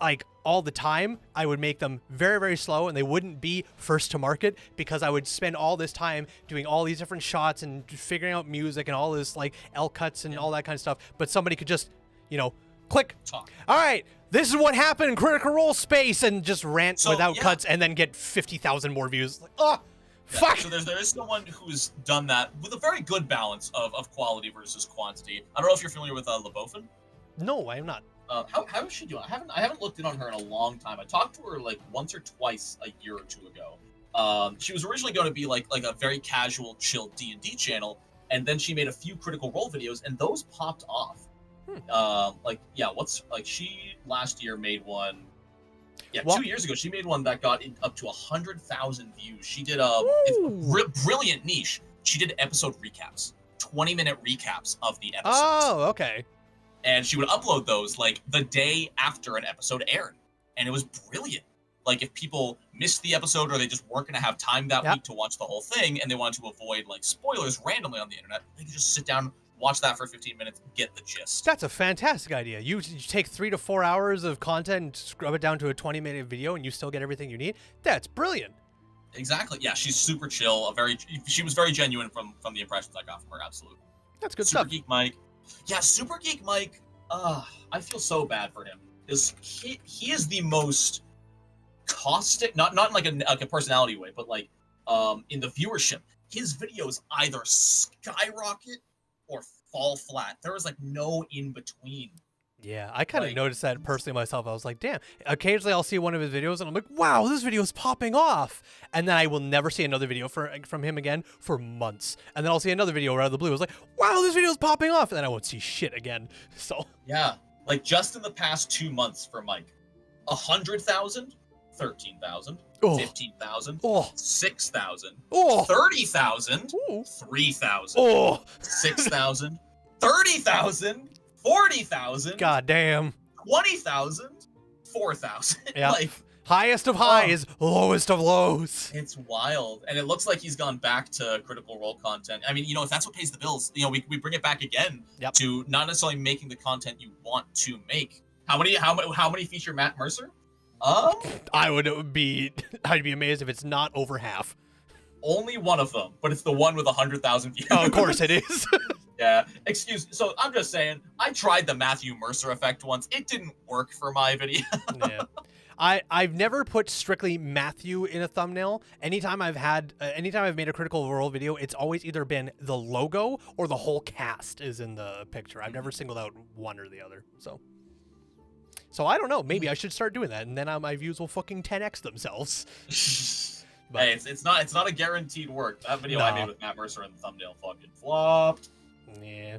like all the time, I would make them very, very slow, and they wouldn't be first to market because I would spend all this time doing all these different shots and figuring out music and all this like L cuts and all that kind of stuff. But somebody could just, you know, click. Talk. All right, this is what happened in Critical Role space, and just rant without cuts, and then get 50,000 more views. Like, oh, fuck. So there is someone who's done that with a very good balance of quality versus quantity. I don't know if you're familiar with Lebofen. No, I am not. How is she doing? I haven't looked in on her in a long time. I talked to her like once or twice a year or two ago. She was originally going to be like a very casual, chill D&D channel, and then she made a few Critical Role videos, and those popped off. She last year made one. Yeah, 2 years ago she made one that got up to 100,000 views. She did a brilliant niche. She did episode recaps, 20-minute recaps of the episodes. Oh, okay. And she would upload those like the day after an episode aired. And it was brilliant. Like, if people missed the episode or they just weren't going to have time that week to watch the whole thing and they wanted to avoid like spoilers randomly on the internet, they could just sit down, watch that for 15 minutes, get the gist. That's a fantastic idea. You take 3 to 4 hours of content and scrub it down to a 20-minute video and you still get everything you need. That's brilliant. Exactly. Yeah, she's super chill. She was very genuine from the impressions I got from her. Absolutely. That's good Super stuff. Geek Mike. Yeah, Super Geek Mike, I feel so bad for him. Because he is the most caustic, not in like a personality way, but like in the viewership. His videos either skyrocket or fall flat. There was like no in between. Yeah, I kind of noticed that personally myself. I was like, damn. Occasionally I'll see one of his videos and I'm like, wow, this video is popping off. And then I will never see another video from him again for months. And then I'll see another video out of the blue. I was like, wow, this video is popping off. And then I won't see shit again. So yeah, like just in the past 2 months for Mike, 100,000, 13,000, 15,000, 6,000, 30,000, 3,000, 6,000, 30,000, 40,000. God damn. 20,000. 4,000. Yeah. Like, highest of highs, lowest of lows. It's wild. And it looks like he's gone back to Critical Role content. I mean, if that's what pays the bills, we bring it back again to not necessarily making the content you want to make. How many feature Matt Mercer? I'd be amazed if it's not over half. Only one of them, but it's the one with 100,000 views. Oh, of course it is. Yeah, so I'm just saying, I tried the Matthew Mercer effect once. It didn't work for my video. Yeah. I've never put strictly Matthew in a thumbnail. Anytime I've made a Critical Role video, it's always either been the logo or the whole cast is in the picture. I've never singled out one or the other. So I don't know. Maybe I should start doing that, and then my views will fucking 10x themselves. But hey, it's not a guaranteed work. That video I made with Matt Mercer in the thumbnail fucking flopped. Yeah.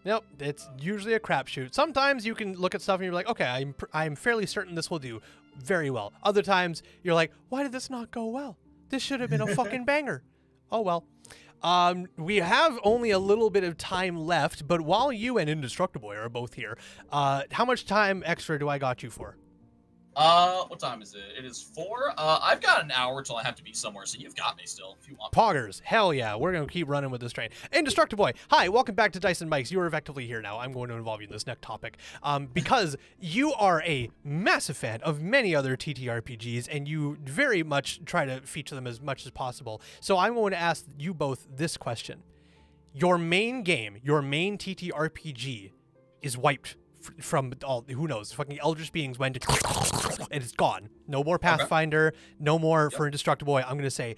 Nope, it's usually a crapshoot. Sometimes you can look at stuff and you're like, okay, I'm fairly certain this will do very well. Other times you're like, why did this not go well? This should have been a fucking banger. Oh well. We have only a little bit of time left, but while you and Indestructible are both here, how much time extra do I got you for? What time is it? It is 4. I've got an hour till I have to be somewhere, so you've got me still, if you want. Poggers, hell yeah, we're gonna keep running with this train. Indestructible, hi, welcome back to Dyson Mics. You are effectively here now. I'm going to involve you in this next topic, because you are a massive fan of many other TTRPGs, and you very much try to feature them as much as possible. So I'm going to ask you both this question. Your main game, your main TTRPG, is wiped from all, who knows, fucking Eldritch Beings went and it's gone. No more Pathfinder, no more for Indestructible. I'm gonna say,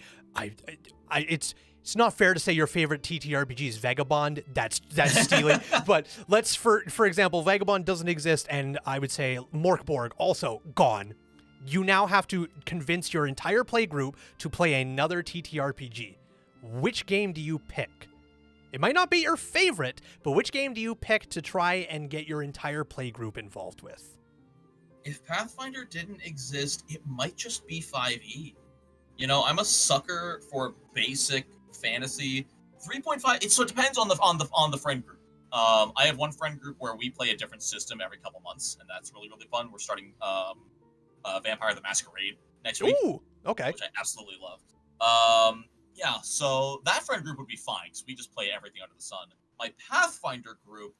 it's not fair to say your favorite TTRPG is Vagabond. That's stealing. But let's, for example, Vagabond doesn't exist, and I would say Morkborg also gone. You now have to convince your entire play group to play another TTRPG. Which game do you pick? It might not be your favorite, but which game do you pick to try and get your entire play group involved with? If Pathfinder didn't exist, it might just be 5e. You know, I'm a sucker for basic fantasy. 3.5. So it depends on the friend group. I have one friend group where we play a different system every couple months, and that's really, really fun. We're starting Vampire the Masquerade next week. Ooh, okay. Which I absolutely love. Yeah, so that friend group would be fine, because we just play everything under the sun. My Pathfinder group,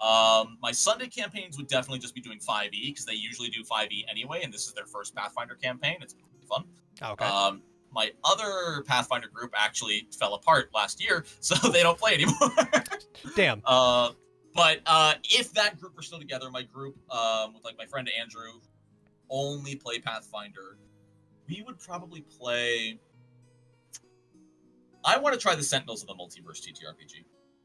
my Sunday campaigns would definitely just be doing 5e, because they usually do 5e anyway, and this is their first Pathfinder campaign. It's really fun. Okay. My other Pathfinder group actually fell apart last year, so they don't play anymore. Damn. But if that group were still together, my group, with like my friend Andrew, only play Pathfinder, we would probably play... I want to try the Sentinels of the Multiverse TTRPG.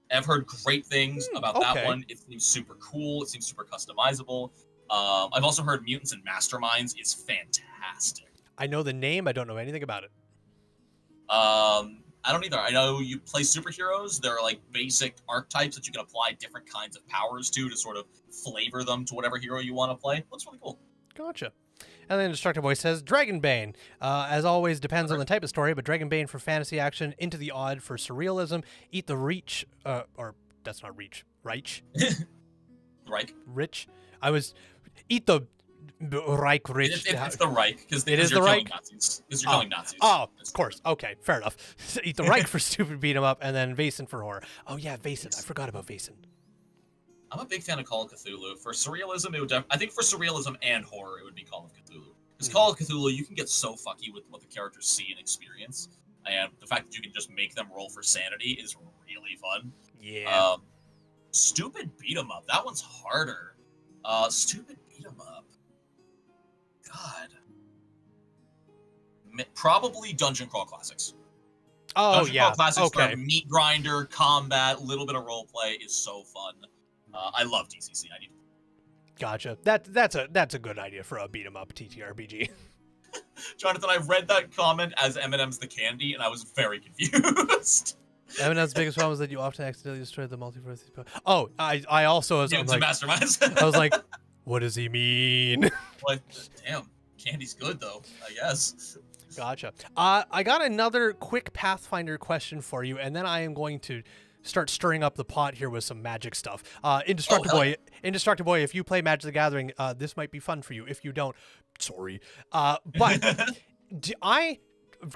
I've heard great things about that one. It seems super cool. It seems super customizable. I've also heard Mutants and Masterminds is fantastic. I know the name. I don't know anything about it. I don't either. I know you play superheroes. There are like basic archetypes that you can apply different kinds of powers to sort of flavor them to whatever hero you want to play. Looks really cool. Gotcha. And then Destructive Voice says, Dragonbane. As always, depends on the type of story, but Dragonbane for fantasy action, Into the Odd for surrealism, Eat the Reach, or that's not Reach, Reich? Rich. Eat the Reich Rich. It's the Reich, because it is the Reich? Nazis. Because you're killing Nazis. Oh, of course. Okay, fair enough. Eat the Reich for stupid beat 'em up, and then Vaesen for horror. Oh yeah, Vaesen. I forgot about Vaesen. I'm a big fan of Call of Cthulhu. For surrealism, it would I think for surrealism and horror, it would be Call of Cthulhu. Because Call of Cthulhu, you can get so fucky with what the characters see and experience, and the fact that you can just make them roll for sanity is really fun. Yeah. Stupid beat 'em up. That one's harder. Stupid beat 'em up. God. Probably Dungeon Crawl Classics. Oh, Dungeon Crawl Classics for meat grinder, combat, little bit of role play is so fun. I love DCC. I need to... Gotcha. That's a good idea for a beat 'em up TTRPG. Jonathan, I read that comment as Eminem's The Candy, and I was very confused. Eminem's biggest problem is that you often accidentally destroy the multiverse. Oh, I also was like, Masterminds. I was like, what does he mean? What? Damn, Candy's good though, I guess. Gotcha. I got another quick Pathfinder question for you, and then I am going to start stirring up the pot here with some magic stuff. Indestructible Boy, if you play Magic the Gathering, this might be fun for you. If you don't, sorry. But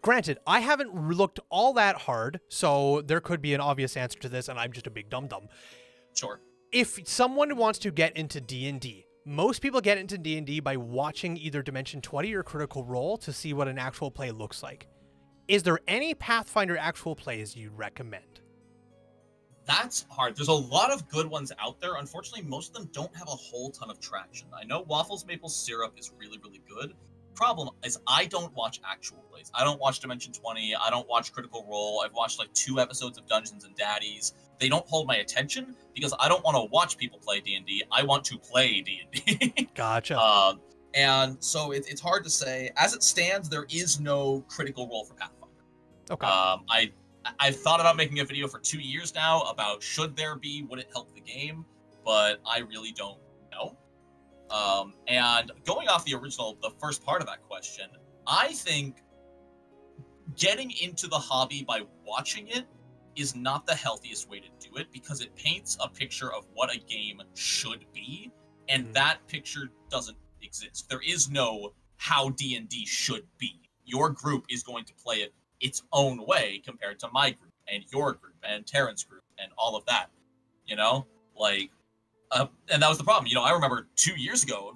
granted, I haven't looked all that hard, so there could be an obvious answer to this, and I'm just a big dum-dum. Sure. If someone wants to get into D&D, most people get into D&D by watching either Dimension 20 or Critical Role to see what an actual play looks like. Is there any Pathfinder actual plays you'd recommend? That's hard. There's a lot of good ones out there. Unfortunately, most of them don't have a whole ton of traction. I know Waffles Maple Syrup is really, really good. Problem is, I don't watch actual plays. I don't watch Dimension 20. I don't watch Critical Role. I've watched like 2 episodes of Dungeons and Daddies. They don't hold my attention because I don't want to watch people play D&D. I want to play D&D. Gotcha. And so it's hard to say. As it stands, there is no Critical Role for Pathfinder. Okay. I've thought about making a video for 2 years now about should there be, would it help the game, but I really don't know. And going off the first part of that question, I think getting into the hobby by watching it is not the healthiest way to do it because it paints a picture of what a game should be, and that picture doesn't exist. There is no how D&D should be. Your group is going to play it its own way compared to my group and your group and Terran's group and all of that, you know, like, and that was the problem. You know, I remember 3 years ago,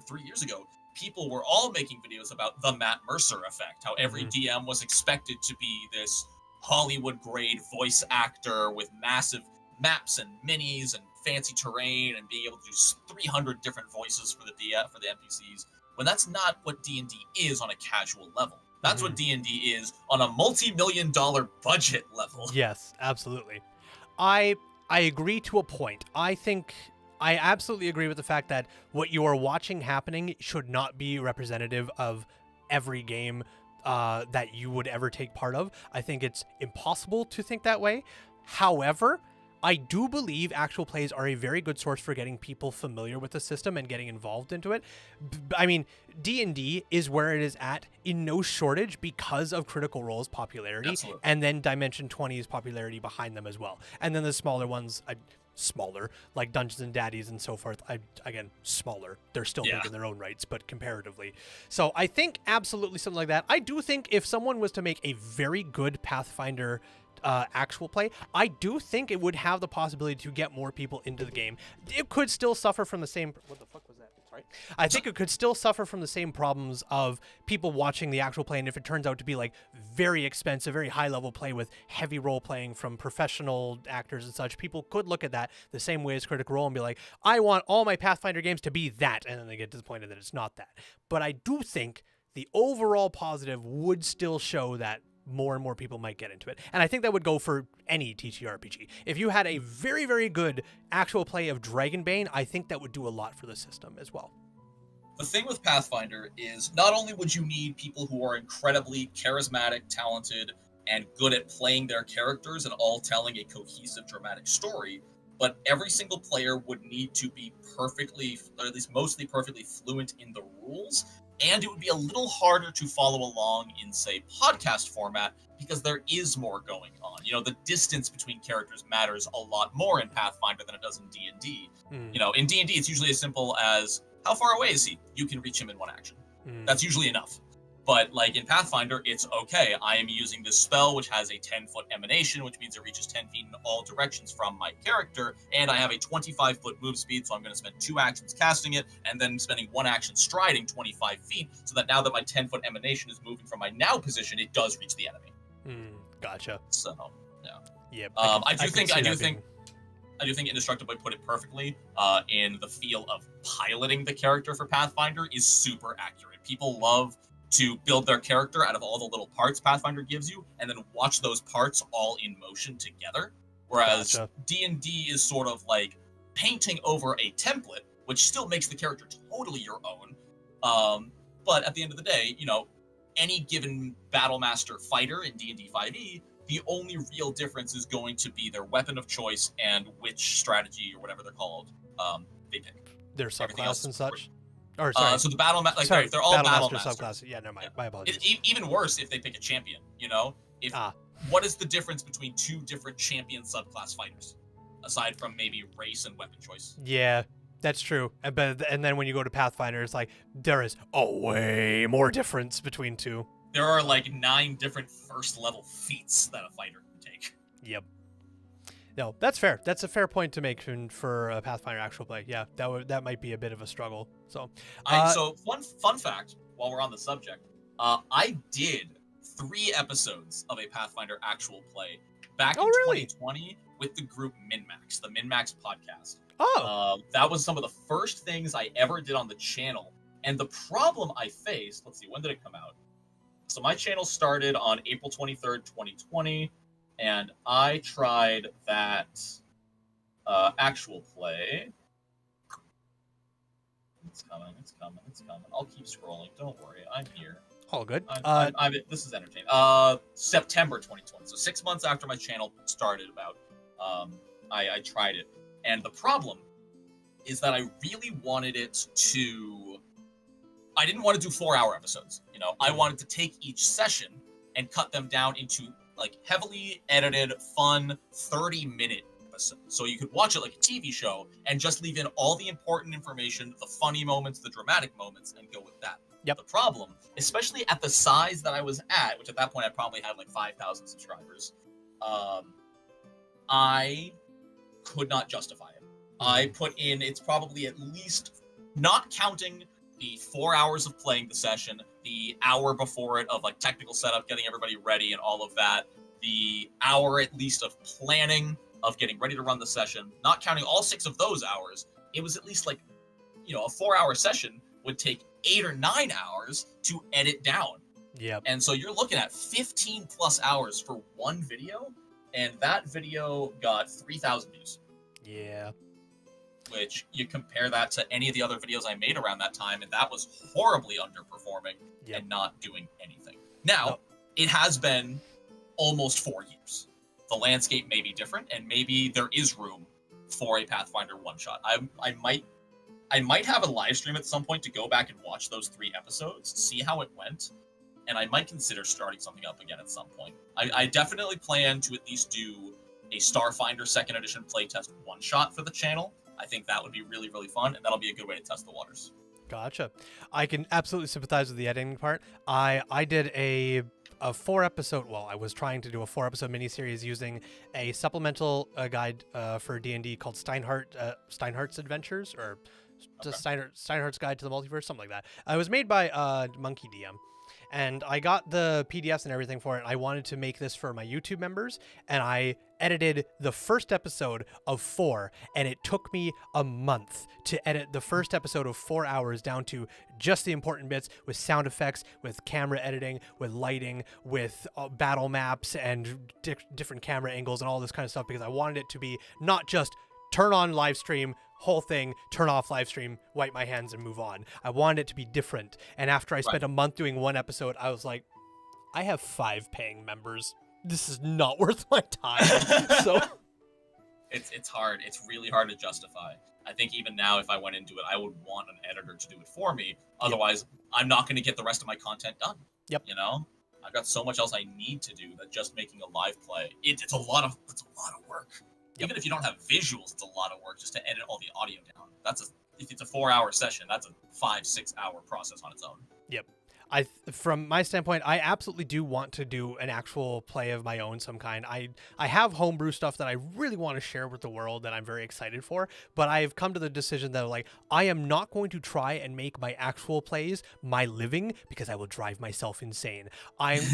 people were all making videos about the Matt Mercer effect, how every DM was expected to be this Hollywood grade voice actor with massive maps and minis and fancy terrain and being able to do 300 different voices for the NPCs, when that's not what D&D is on a casual level. That's what D&D is on a multi-million-dollar budget level. Yes, absolutely. I agree to a point. I absolutely agree with the fact that what you are watching happening should not be representative of every game that you would ever take part of. I think it's impossible to think that way. However, I do believe actual plays are a very good source for getting people familiar with the system and getting involved into it. I mean, D&D is where it is at in no shortage because of Critical Role's popularity. Absolutely. And then Dimension 20's popularity behind them as well. And then the smaller ones, smaller, like Dungeons and Daddies and so forth, again, smaller. They're still big in their own rights, but comparatively. So I think absolutely something like that. I do think if someone was to make a very good Pathfinder actual play, I do think it would have the possibility to get more people into the game. It could still suffer from the same... What the fuck was that? Sorry. I think it could still suffer from the same problems of people watching the actual play, and if it turns out to be like very expensive, very high-level play with heavy role-playing from professional actors and such, people could look at that the same way as Critical Role and be like, I want all my Pathfinder games to be that, and then they get disappointed that it's not that. But I do think the overall positive would still show that more and more people might get into it. And I think that would go for any TTRPG. If you had a very, very good actual play of Dragonbane, I think that would do a lot for the system as well. The thing with Pathfinder is not only would you need people who are incredibly charismatic, talented, and good at playing their characters and all telling a cohesive, dramatic story, but every single player would need to be perfectly, or at least mostly perfectly fluent in the rules. And it would be a little harder to follow along in, say, podcast format because there is more going on. You know, the distance between characters matters a lot more in Pathfinder than it does in D&D. You know, in D&D, it's usually as simple as, how far away is he? You can reach him in one action. That's usually enough. But, like, in Pathfinder, it's, okay, I am using this spell, which has a 10-foot emanation, which means it reaches 10 feet in all directions from my character, and I have a 25-foot move speed, so I'm going to spend 2 actions casting it, and then spending 1 action striding 25 feet, so that now that my 10-foot emanation is moving from my now position, it does reach the enemy. Gotcha. So, yeah. Yeah. I do think Indestructible put it perfectly, in the feel of piloting the character for Pathfinder is super accurate. People love to build their character out of all the little parts Pathfinder gives you, and then watch those parts all in motion together. Whereas D&D is sort of like painting over a template, which still makes the character totally your own. But at the end of the day, you know, any given Battlemaster fighter in D&D 5e, the only real difference is going to be their weapon of choice and which strategy or whatever they're called they pick. Their subclass and such? Or sorry. So the they're all Battlemaster subclass. Yeah, never mind. My apologies. Even worse if they pick a champion, you know? What is the difference between 2 different champion subclass fighters? Aside from maybe race and weapon choice. Yeah, that's true. And then when you go to Pathfinder, it's like, there is a way more difference between 2. There are like 9 different first level feats that a fighter can take. Yep. No, that's fair. That's a fair point to make for a Pathfinder actual play. Yeah, that might be a bit of a struggle. So, so fun fact, while we're on the subject, I did 3 episodes of a Pathfinder actual play back in 2020 with the group MinMax, the MinMax podcast. That was some of the first things I ever did on the channel. And the problem I faced, let's see, when did it come out? So my channel started on April 23rd, 2020. And I tried that actual play. It's coming. I'll keep scrolling. Don't worry. I'm here. All good. This is entertaining. September 2020. So 6 months after my channel started I tried it. And the problem is that I really wanted it to... I didn't want to do 4-hour episodes. You know, I wanted to take each session and cut them down into like heavily edited, fun 30-minute episodes. So you could watch it like a TV show and just leave in all the important information, the funny moments, the dramatic moments, and go with that. Yep. The problem, especially at the size that I was at, which at that point I probably had like 5,000 subscribers, I could not justify it. I put in, it's probably at least, not counting the 4 hours of playing the session, the hour before it of like technical setup, getting everybody ready and all of that, the hour at least of planning, of getting ready to run the session, not counting all 6 of those hours, it was at least like, a 4-hour session would take 8 or 9 hours to edit down. Yep. And so you're looking at 15 plus hours for one video, and that video got 3,000 views. Yeah. Which you compare that to any of the other videos I made around that time, and that was horribly underperforming and not doing anything. Now, it has been almost 4 years. The landscape may be different, and maybe there is room for a Pathfinder one-shot. I might have a live stream at some point to go back and watch those 3 episodes, see how it went, and I might consider starting something up again at some point. I definitely plan to at least do a Starfinder 2nd Edition playtest one-shot for the channel. I think that would be really, really fun, and that'll be a good way to test the waters. Gotcha. I can absolutely sympathize with the editing part. I did a 4-episode, well, I was trying to do a 4-episode miniseries using a supplemental guide for D&D called Steinhardt's Adventures, or Steinhardt's Guide to the Multiverse, something like that. It was made by Monkey DM. And I got the PDFs and everything for it. I wanted to make this for my YouTube members, and I edited the first episode of 4, and it took me a month to edit the first episode of 4 hours down to just the important bits, with sound effects, with camera editing, with lighting, with battle maps and different camera angles and all this kind of stuff, because I wanted it to be not just turn on live stream, whole thing, turn off live stream, wipe my hands and move on. I wanted it to be different. And after I spent a month doing 1 episode, I was like, I have 5 paying members. This is not worth my time. So it's hard. It's really hard to justify. I think even now, if I went into it, I would want an editor to do it for me. Otherwise, I'm not going to get the rest of my content done. Yep. I've got so much else I need to do that just making a live play, it's a lot of work. Yep. Even if you don't have visuals, it's a lot of work just to edit all the audio down. If it's a 4-hour session, that's a 5-6 hour process on its own. Yep. From my standpoint, I absolutely do want to do an actual play of my own some kind. I have homebrew stuff that I really want to share with the world that I'm very excited for, but I've come to the decision that I am not going to try and make my actual plays my living, because I will drive myself insane.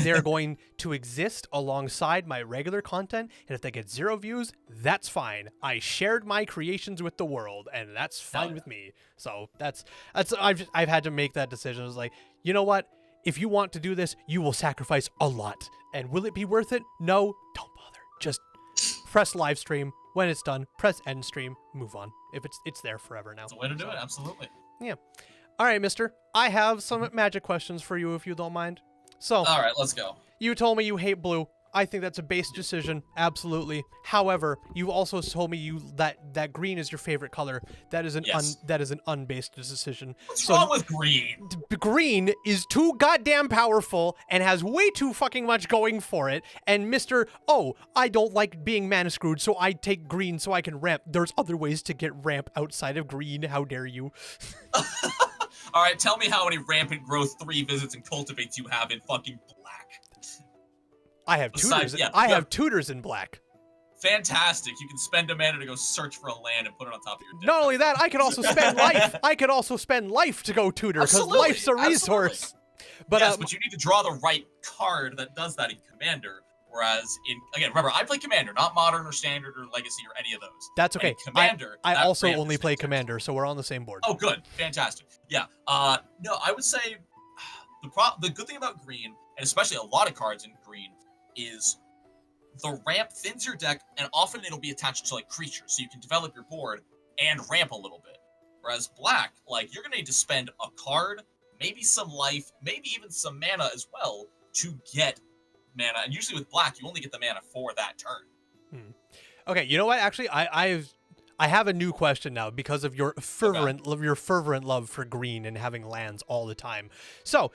They're going to exist alongside my regular content, and if they get 0 views, that's fine. I shared my creations with the world, and that's fine with me. So I've had to make that decision. I was like, you know what? If you want to do this, you will sacrifice a lot. And will it be worth it? No, don't bother. Just press live stream. When it's done, press end stream, move on. If it's there forever now. That's a way to do it, absolutely. Yeah. All right, mister. I have some magic questions for you if you don't mind. So, all right, let's go. You told me you hate blue. I think that's a base decision, absolutely. However, you also told me that green is your favorite color. That is an unbased decision. What's wrong with green? Green is too goddamn powerful and has way too fucking much going for it. And I don't like being mana screwed, so I take green so I can ramp. There's other ways to get ramp outside of green. How dare you? All right, tell me how many rampant growth 3 visits and cultivates you have in fucking black. I have tutors. I have tutors in black. Fantastic. You can spend a mana to go search for a land and put it on top of your deck. Not only that, I could also spend life. I could also spend life to go tutor, because life's a resource. But but you need to draw the right card that does that in Commander. Whereas again, remember, I play Commander, not Modern or Standard or Legacy or any of those. That's okay. And Commander. I also only play Commander, so we're on the same board. Oh, good. Fantastic. Yeah. No, I would say the good thing about green, and especially a lot of cards in green, is the ramp thins your deck, and often it'll be attached to creatures, so you can develop your board and ramp a little bit. Whereas black, you're gonna need to spend a card, maybe some life, maybe even some mana as well to get mana. And usually with black, you only get the mana for that turn. Okay, you know what? Actually, I have a new question now because of your fervent love for green and having lands all the time. So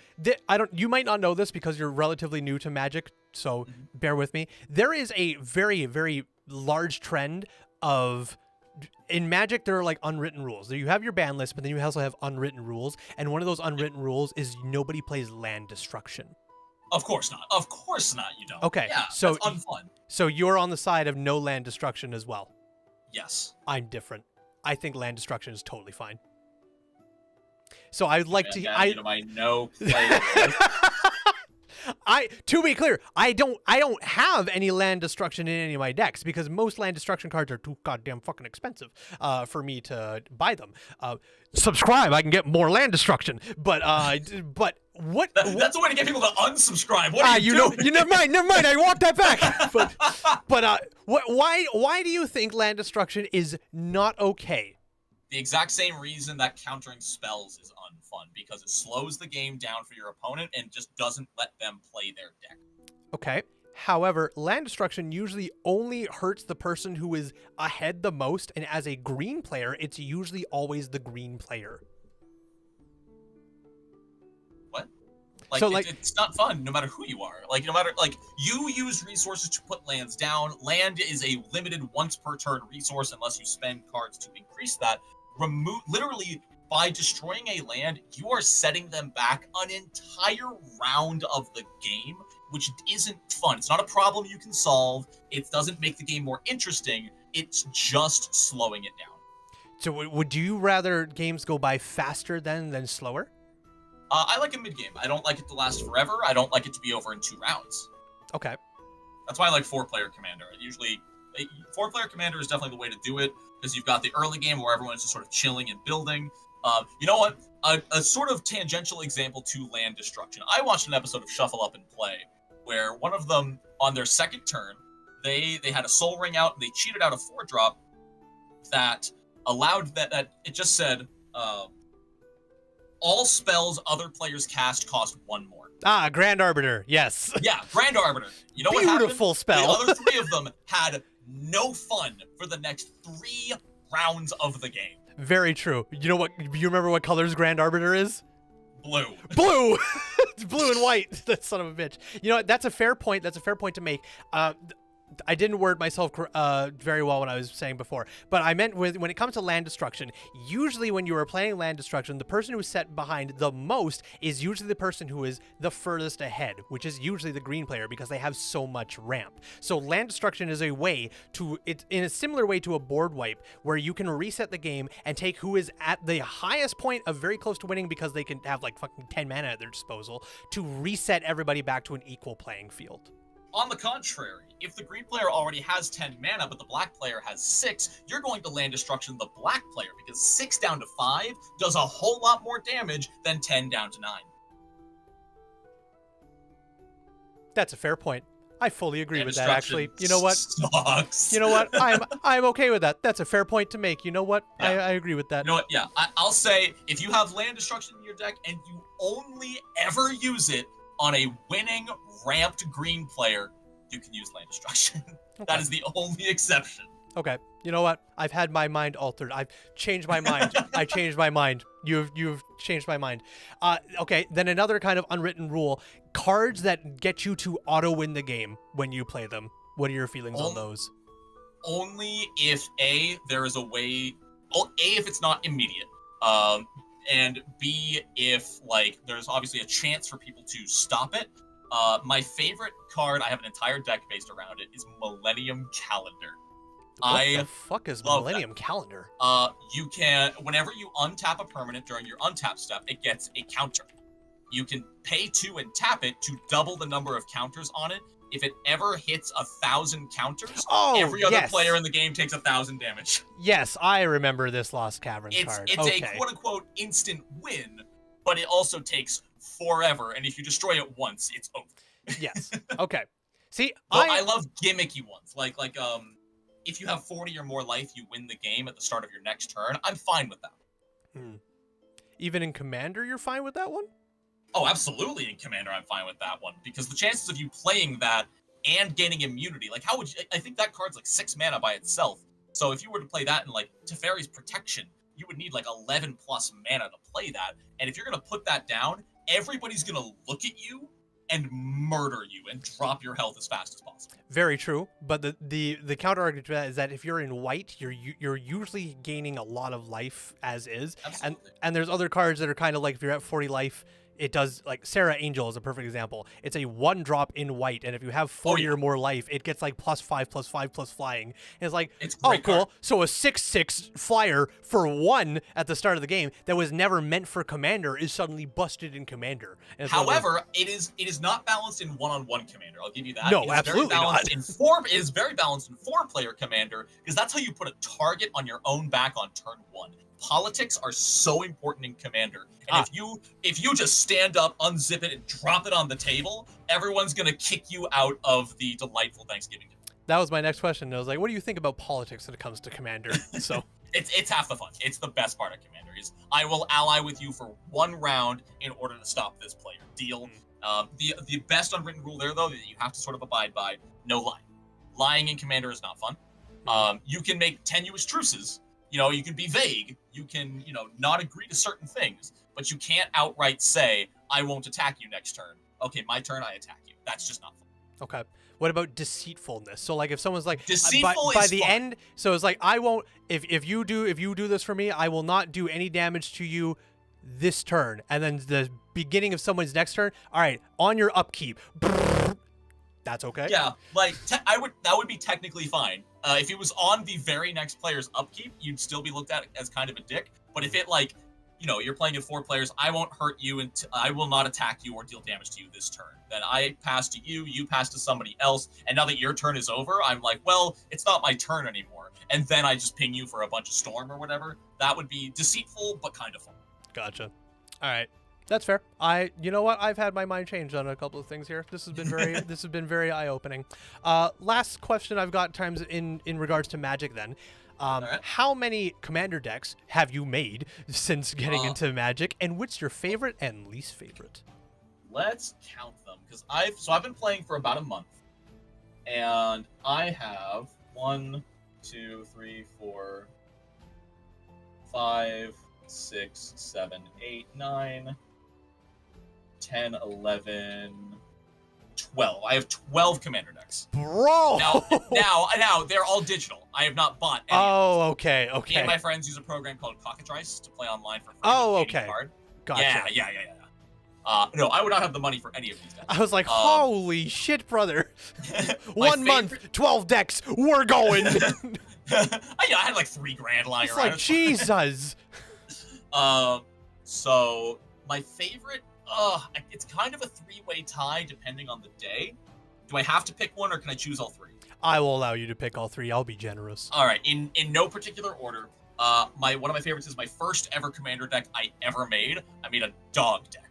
you might not know this because you're relatively new to Magic, so bear with me. There is a very, very large trend in Magic, there are unwritten rules. You have your ban list, but then you also have unwritten rules, and one of those unwritten rules is nobody plays land destruction. Of course not. Of course not. You don't. Okay, yeah, so that's unfun. So you're on the side of no land destruction as well. Yes. I'm different. I think land destruction is totally fine. So I'd like to. My no play list. To be clear, I don't have any land destruction in any of my decks because most land destruction cards are too goddamn fucking expensive for me to buy them. Subscribe, I can get more land destruction. But what? That's the way to get people to unsubscribe. What are you doing? Never mind. I walked that back. But why do you think land destruction is not okay? The exact same reason that countering spells is unfun, because it slows the game down for your opponent and just doesn't let them play their deck. Okay. However, land destruction usually only hurts the person who is ahead the most, and as a green player, it's usually always the green player. What? Like, so, it's not fun no matter who you are. Like, no matter, like, you use resources to put lands down. Land is a limited once per turn resource unless you spend cards to increase that. Literally, by destroying a land, you are setting them back an entire round of the game, which isn't fun. It's not a problem you can solve. It doesn't make the game more interesting. It's just slowing it down. So would you rather games go by faster than slower? I like a mid-game. I don't like it to last forever. I don't like it to be over in 2 rounds. Okay. That's why I like 4-player Commander. Usually, 4-player Commander is definitely the way to do it, because you've got the early game where everyone's just sort of chilling and building. You know what? A sort of tangential example to land destruction. I watched an episode of Shuffle Up and Play, where one of them, on their second turn, they had a Soul Ring out, and they cheated out a 4-drop that allowed that it just said, all spells other players cast cost 1 more. Ah, Grand Arbiter, yes. Yeah, Grand Arbiter. You know what happened? Beautiful spell. The other 3 of them had no fun for the next 3 rounds of the game. Very true. You know what? You remember what colors Grand Arbiter is? Blue. Blue! It's blue and white. That son of a bitch. You know what? That's a fair point. That's a fair point to make. I didn't word myself very well when I was saying before, but I meant when it comes to land destruction, usually when you are playing land destruction, the person who's set behind the most is usually the person who is the furthest ahead, which is usually the green player because they have so much ramp. So land destruction is a way to, it's in a similar way to a board wipe, where you can reset the game and take who is at the highest point of very close to winning because they can have like fucking 10 mana at their disposal to reset everybody back to an equal playing field. On the contrary, if the green player already has 10 mana, but the black player has 6, you're going to land destruction the black player, because 6 down to 5 does a whole lot more damage than 10 down to 9. That's a fair point. I fully agree with that, actually. You know what? Sucks. You know what? I'm okay with that. That's a fair point to make. You know what? Yeah. I agree with that. You know what? Yeah, I'll say, if you have land destruction in your deck and you only ever use it on a winning ramped green player, you can use land destruction. Okay. That is the only exception. Okay. You know what? I've had my mind altered. I've changed my mind. I changed my mind. You've changed my mind. Okay. Then another kind of unwritten rule: cards that get you to auto win the game when you play them. What are your feelings on those? Only if there is a way. If it's not immediate. And B, if like there's obviously a chance for people to stop it. My favorite card, I have an entire deck based around it, is Millennium Calendar. What the fuck is Millennium Calendar? You can, whenever you untap a permanent during your untap step, it gets a counter. You can pay 2 and tap it to double the number of counters on it. If it ever hits 1,000 counters, every other player in the game takes 1,000 damage. Yes, I remember this Lost Caverns card. It's a quote-unquote instant win, but it also takes forever, and if you destroy it once, it's over. Yes. Okay. See, I love gimmicky ones. Like if you have 40 or more life, you win the game at the start of your next turn. I'm fine with that. Even in Commander, you're fine with that one? Oh, absolutely. In Commander, I'm fine with that one, because the chances of you playing that and gaining immunity, like how would you, I think that card's like 6 mana by itself. So if you were to play that in like Teferi's Protection, you would need like 11 plus mana to play that. And if you're going to put that down, everybody's going to look at you and murder you and drop your health as fast as possible. Very true. But the counter argument to that is that if you're in white, you're usually gaining a lot of life as is. Absolutely. And there's other cards that are kind of like, if you're at 40 life, it does, like Sarah Angel is a perfect example. It's a 1-drop in white, and if you have 40 or more life, it gets like +5/+5 plus flying. And it's like, It's a oh, great cool. card. So a 6/6 flyer for 1 at the start of the game that was never meant for commander is suddenly busted in commander. And it's one of those- However, it is not balanced in one-on-one commander. I'll give you that. No, it is absolutely very balanced not. in 4. It is very balanced in 4-player commander because that's how you put a target on your own back on turn 1. Politics are so important in commander, and if you just stand up, unzip it, and drop it on the table, everyone's gonna kick you out of the delightful Thanksgiving dinner. That was my next question. I was like, what do you think about politics when it comes to commander? So it's half the fun. It's the best part of commander is I will ally with you for 1 round in order to stop this player. Deal. The best unwritten rule there though that you have to sort of abide by: no lying. Lying in commander is not fun. You can make tenuous truces. You can be vague. You can, not agree to certain things, but you can't outright say, I won't attack you next turn. Okay, my turn, I attack you. That's just not fun. okay. What about deceitfulness? So like if someone's like Deceitful by is the fun. end, so it's like I won't if you do this for me, I will not do any damage to you this turn. And then the beginning of someone's next turn, all right, on your upkeep. That's okay. Yeah, like that would be technically fine. If it was on the very next player's upkeep, you'd still be looked at as kind of a dick. But if it you're playing in 4 players, I won't hurt you and I will not attack you or deal damage to you this turn. Then I pass to you, you pass to somebody else, and now that your turn is over, I'm like, well, it's not my turn anymore. And then I just ping you for a bunch of storm or whatever. That would be deceitful, but kind of fun. Gotcha. All right. That's fair. You know what? I've had my mind changed on a couple of things here. This has been very eye-opening. Last question I've got times in regards to Magic then. Right. How many commander decks have you made since getting into Magic, and what's your favorite and least favorite? Let's count them because I've been playing for about a month, and I have 1, 2, 3, 4, 5, 6, 7, 8, 9, 10, 11, 12. I have 12 commander decks. Bro! Now they're all digital. I have not bought any. Oh, okay. Me and my friends use a program called Cockatrice to play online for free. Oh, with any okay. card. Gotcha. Yeah. No, I would not have the money for any of these decks. I was like, holy shit, brother. My 1 month, 12 decks, we're going. I had like $3 grand lying It's around. like, Jesus. So my favorite, it's kind of a 3-way tie depending on the day. Do I have to pick one or can I choose all 3? I will allow you to pick all 3. I'll be generous. All right, in no particular order. One of my favorites is my first ever commander deck I ever made. I made a dog deck.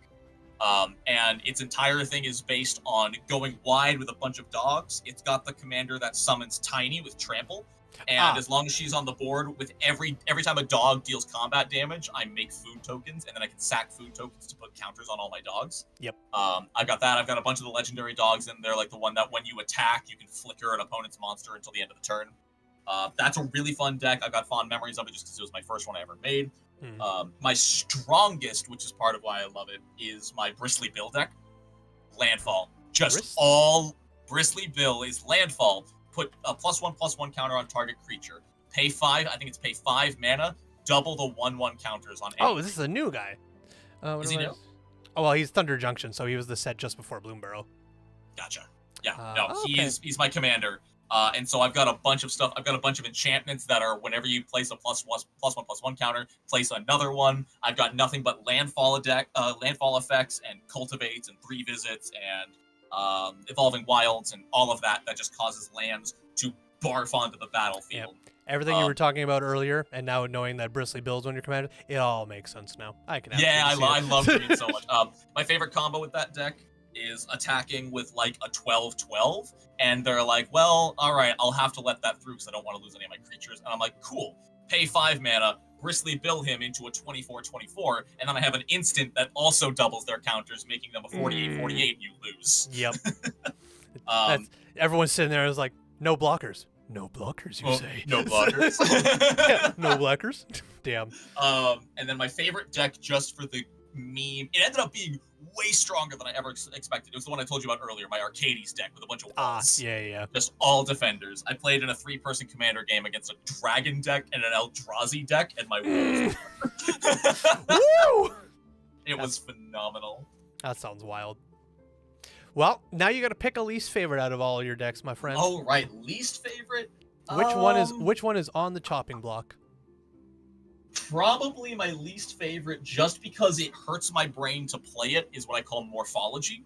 And its entire thing is based on going wide with a bunch of dogs. It's got the commander that summons Tiny with Trample. And as long as she's on the board, with every time a dog deals combat damage, I make food tokens, and then I can sack food tokens to put counters on all my dogs. Yep. I've got that. I've got a bunch of the legendary dogs in there, like the one that when you attack, you can flicker an opponent's monster until the end of the turn. That's a really fun deck. I've got fond memories of it just because it was my first one I ever made. My strongest, which is part of why I love it, is my Bristly Bill deck. Landfall. All Bristly Bill is landfall. Put a +1/+1 counter on target creature. Pay 5. I think it's pay 5 mana. Double the 1/1 counters on. Oh, this is a new guy. Is he new? Oh well, he's Thunder Junction, so he was the set just before Bloomburrow. Gotcha. Yeah. Okay. He's my commander. And so I've got a bunch of stuff. I've got a bunch of enchantments that are whenever you place a +1/+1 counter, place another one. I've got nothing but landfall effects and cultivates and 3 visits and evolving wilds and all of that just causes lands to barf onto the battlefield. Yep. Everything you were talking about earlier, and now knowing that Bristly Bill's on your commander, it all makes sense now. I can. I love green so much. My favorite combo with that deck is attacking with like a 12/12, and they're like, well, all right, I'll have to let that through because I don't want to lose any of my creatures. And I'm like, cool, pay 5 mana, Bristly Bill him into a 24/24, and then I have an instant that also doubles their counters, making them a 48/48, and you lose. Yep. Everyone's sitting there is like, no blockers. No blockers, you say? No blockers. No blockers? Damn. And then my favorite deck, just for the meme, it ended up being way stronger than I ever expected. It was the one I told you about earlier, my Arcades deck with a bunch of walls. Yeah. Just all defenders. I played in a 3-person commander game against a dragon deck and an Eldrazi deck, and my walls. Woo! It was phenomenal. That sounds wild. Well, now you got to pick a least favorite out of all your decks, my friend. Oh, right. Least favorite? Which one is on the chopping block? Probably my least favorite, just because it hurts my brain to play it, is what I call Morphology.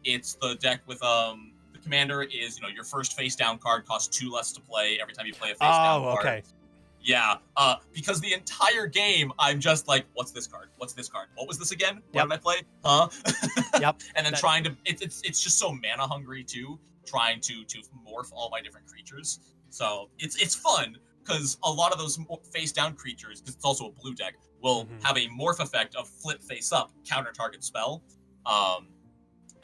It's the deck with the commander is, your first face down card costs 2 less to play every time you play a face down card. Okay. Yeah, because the entire game, I'm just like, what's this card? What's this card? What was this again? What did I play? Huh? Yep. And then trying to, it's just so mana hungry too, trying to morph all my different creatures. So it's fun, because a lot of those face down creatures, because it's also a blue deck, will have a morph effect of flip face up, counter target spell.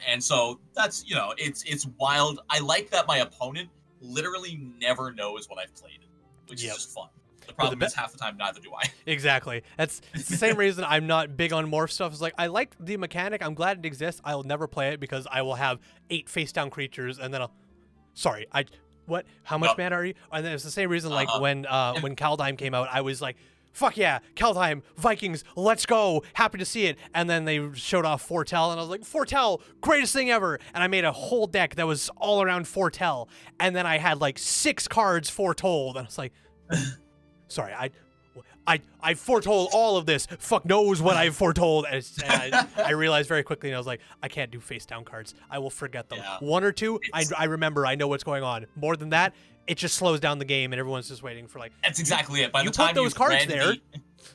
And so that's, it's wild. I like that my opponent literally never knows what I've played, which is just fun. The problem is half the time, neither do I. Exactly. It's the same reason I'm not big on morph stuff. It's like, I like the mechanic. I'm glad it exists. I'll never play it because I will have 8 face down creatures and then what? How much mana are you? And then it's the same reason, like when Kaldheim came out, I was like, fuck yeah, Kaldheim, Vikings, let's go. Happy to see it. And then they showed off Fortell, and I was like, Fortell, greatest thing ever. And I made a whole deck that was all around Fortell. And then I had like 6 cards foretold. And I was like, sorry, I foretold all of this. Fuck knows what I foretold. And I realized very quickly, and I was like, I can't do face down cards. I will forget them. Yeah. 1 or 2, I remember. I know what's going on. More than that, it just slows down the game, and everyone's just waiting for like. That's exactly it. By the time put those cards there,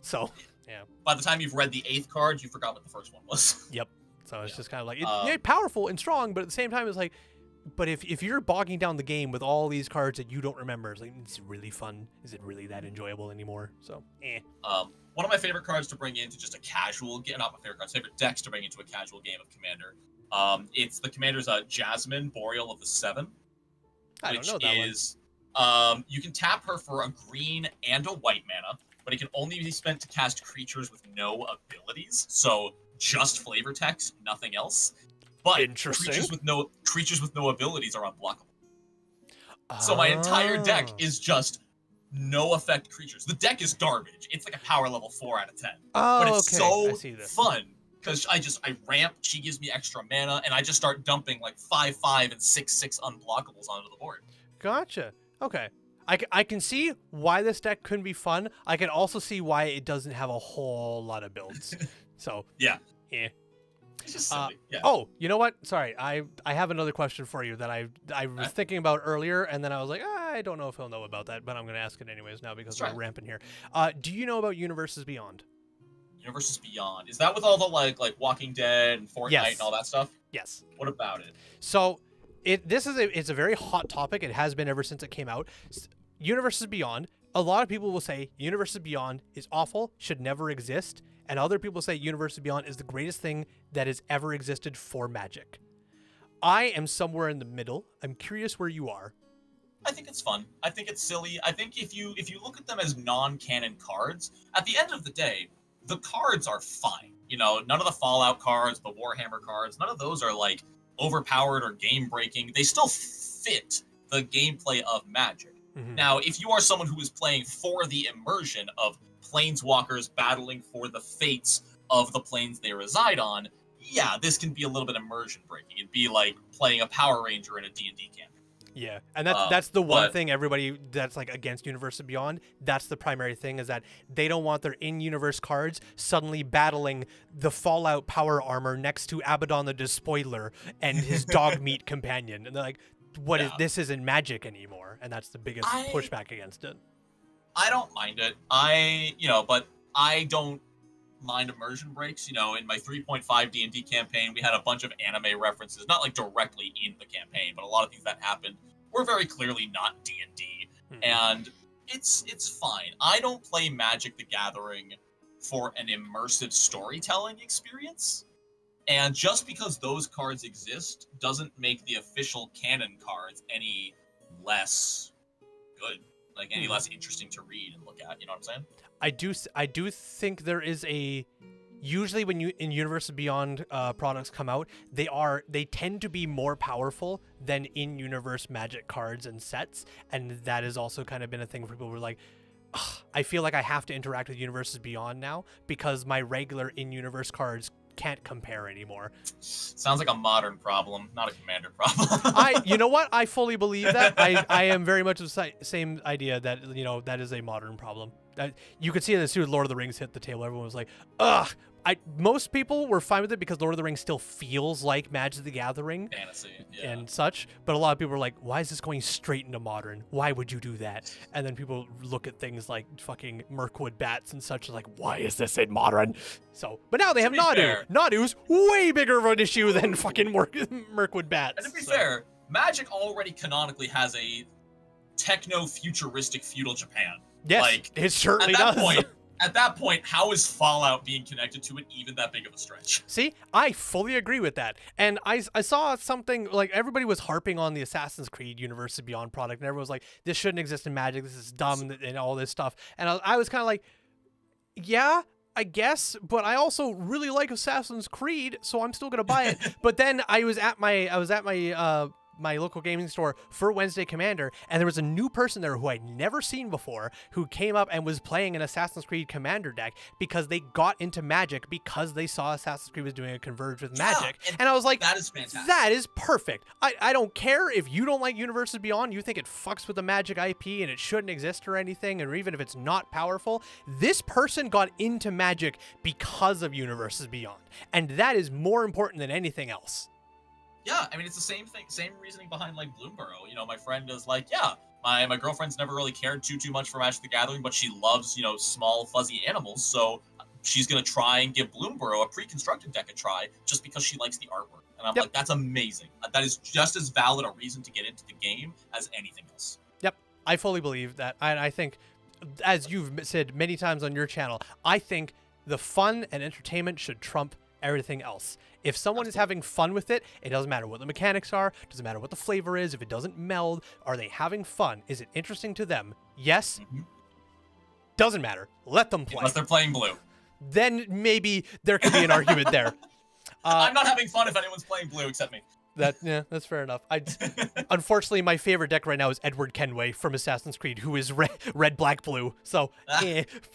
so yeah. By the time you've read the 8th card, you forgot what the first one was. Yep. So it's just kind of like it's powerful and strong, but at the same time, it's like. But if you're bogging down the game with all these cards that you don't remember, it's like, it's really fun. Is it really that enjoyable anymore? So, one of my favorite cards to bring into just a casual game, not my favorite cards, favorite decks to bring into a casual game of Commander. It's the Commander's Jasmine, Boreal of the Seven. I don't know that one. You can tap her for a green and a white mana, but it can only be spent to cast creatures with no abilities. So just flavor text, nothing else. But creatures with no abilities are unblockable. So my entire deck is just no effect creatures. The deck is garbage. It's like a power level 4 out of 10. But it's so fun because I ramp. She gives me extra mana, and I just start dumping like 5/5 and 6/6 unblockables onto the board. Gotcha. Okay. I can see why this deck couldn't be fun. I can also see why it doesn't have a whole lot of builds. So yeah. It's just silly. Oh, you know what? Sorry, I have another question for you that I was thinking about earlier, and then I was like, I don't know if he'll know about that, but I'm going to ask it anyways now because we're ramping here. Do you know about Universes Beyond? Universes Beyond, is that with all the like Walking Dead and Fortnite and all that stuff? Yes. What about it? So it's a very hot topic. It has been ever since it came out. Universes Beyond. A lot of people will say Universes Beyond is awful, should never exist. And other people say Universes Beyond is the greatest thing that has ever existed for Magic. I am somewhere in the middle. I'm curious where you are. I think it's fun. I think it's silly. I think if you look at them as non-canon cards, at the end of the day, the cards are fine. None of the Fallout cards, the Warhammer cards, none of those are like overpowered or game-breaking. They still fit the gameplay of Magic. Mm-hmm. Now, if you are someone who is playing for the immersion of planeswalkers battling for the fates of the planes they reside on, yeah, this can be a little bit immersion breaking. It'd be like playing a Power Ranger in a D&D camp. Yeah, and that's the one thing everybody that's like against Universes Beyond, that's the primary thing, is that they don't want their in-universe cards suddenly battling the Fallout power armor next to Abaddon the Despoiler and his dog meat companion. And they're like, this isn't Magic anymore, and that's the biggest pushback against it. I don't mind it. But I don't mind immersion breaks. In my 3.5 D&D campaign, we had a bunch of anime references, not like directly in the campaign, but a lot of things that happened were very clearly not D&D. And it's fine. I don't play Magic the Gathering for an immersive storytelling experience. And just because those cards exist doesn't make the official canon cards any less good. Like any less interesting to read and look at, you know what I'm saying? I do think there is usually when in Universes Beyond products come out, they tend to be more powerful than in-universe Magic cards and sets, and that has also kind of been a thing for people who are like, I feel like I have to interact with Universes Beyond now because my regular in-universe cards can't compare anymore. Sounds like a modern problem, not a Commander problem. You know what? I fully believe that. I am very much the same idea that, you know, that is a modern problem. You could see it as soon as Lord of the Rings hit the table. Everyone was like, ugh. Most people were fine with it because Lord of the Rings still feels like Magic the Gathering Fantasy, yeah. and such. But a lot of people were like, why is this going straight into modern? Why would you do that? And then people look at things like fucking Mirkwood bats and such, like, why is this in modern? So, but now they have Nadu. Fair, Nadu's way bigger of an issue than fucking Mirkwood bats. And to be fair, Magic already canonically has a techno-futuristic feudal Japan. Yes, like, it certainly does. At that point, how is Fallout being connected to it even that big of a stretch? See, I fully agree with that. And I saw something, like, everybody was harping on the Assassin's Creed Universes Beyond product, and everyone was like, this shouldn't exist in Magic, this is dumb, and all this stuff. And I was kind of like, yeah, I guess, but I also really like Assassin's Creed, so I'm still gonna buy it. But then I was at my local gaming store for Wednesday Commander, and there was a new person there who I'd never seen before who came up and was playing an Assassin's Creed Commander deck because they got into Magic because they saw Assassin's Creed was doing a Converge with Magic. And I was like, that is fantastic. That is perfect. I don't care if you don't like Universes Beyond, you think it fucks with the Magic IP and it shouldn't exist or anything, or even if it's not powerful. This person got into Magic because of Universes Beyond, and that is more important than anything else. Yeah, I mean, it's the same thing, same reasoning behind, like, Bloomborough. You know, my friend is like, yeah, my girlfriend's never really cared too much for Magic the Gathering, but she loves, you know, small, fuzzy animals, so she's going to try and give Bloomborough a pre-constructed deck a try just because she likes the artwork. And I'm like, that's amazing. That is just as valid a reason to get into the game as anything else. Yep, I fully believe that. I think, as you've said many times on your channel, I think the fun and entertainment should trump everything else. If someone is having fun with it, it doesn't matter what the mechanics are, doesn't matter what the flavor is, if it doesn't meld, are they having fun? Is it interesting to them? Yes. Doesn't matter. Let them play. Unless they're playing blue. Then maybe there could be an argument there. I'm not having fun if anyone's playing blue except me. Yeah, that's fair enough. Unfortunately, my favorite deck right now is Edward Kenway from Assassin's Creed, who is red, black, blue. So,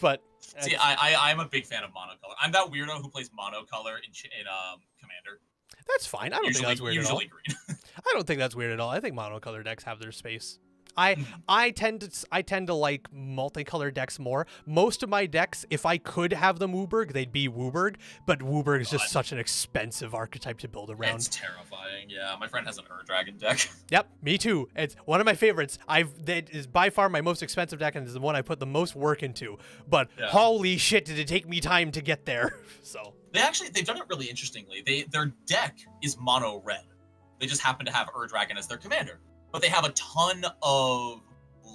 but see, I'm a big fan of monocolor. I'm that weirdo who plays monocolor in Commander. That's fine. I don't think that's weird at all. Green. I don't think that's weird at all. I think monocolor decks have their space. I tend to like multicolored decks more. Most of my decks, if I could have them Wooburg, they'd be Wooburg, but Wooburg is just such an expensive archetype to build around. It's terrifying. Yeah, my friend has an Dragon deck. Yep, me too. It's one of my favorites. That is by far my most expensive deck, and is the one I put the most work into. But holy shit, did it take me time to get there? So they've done it really interestingly. Their deck is mono red. They just happen to have Dragon as their commander. But they have a ton of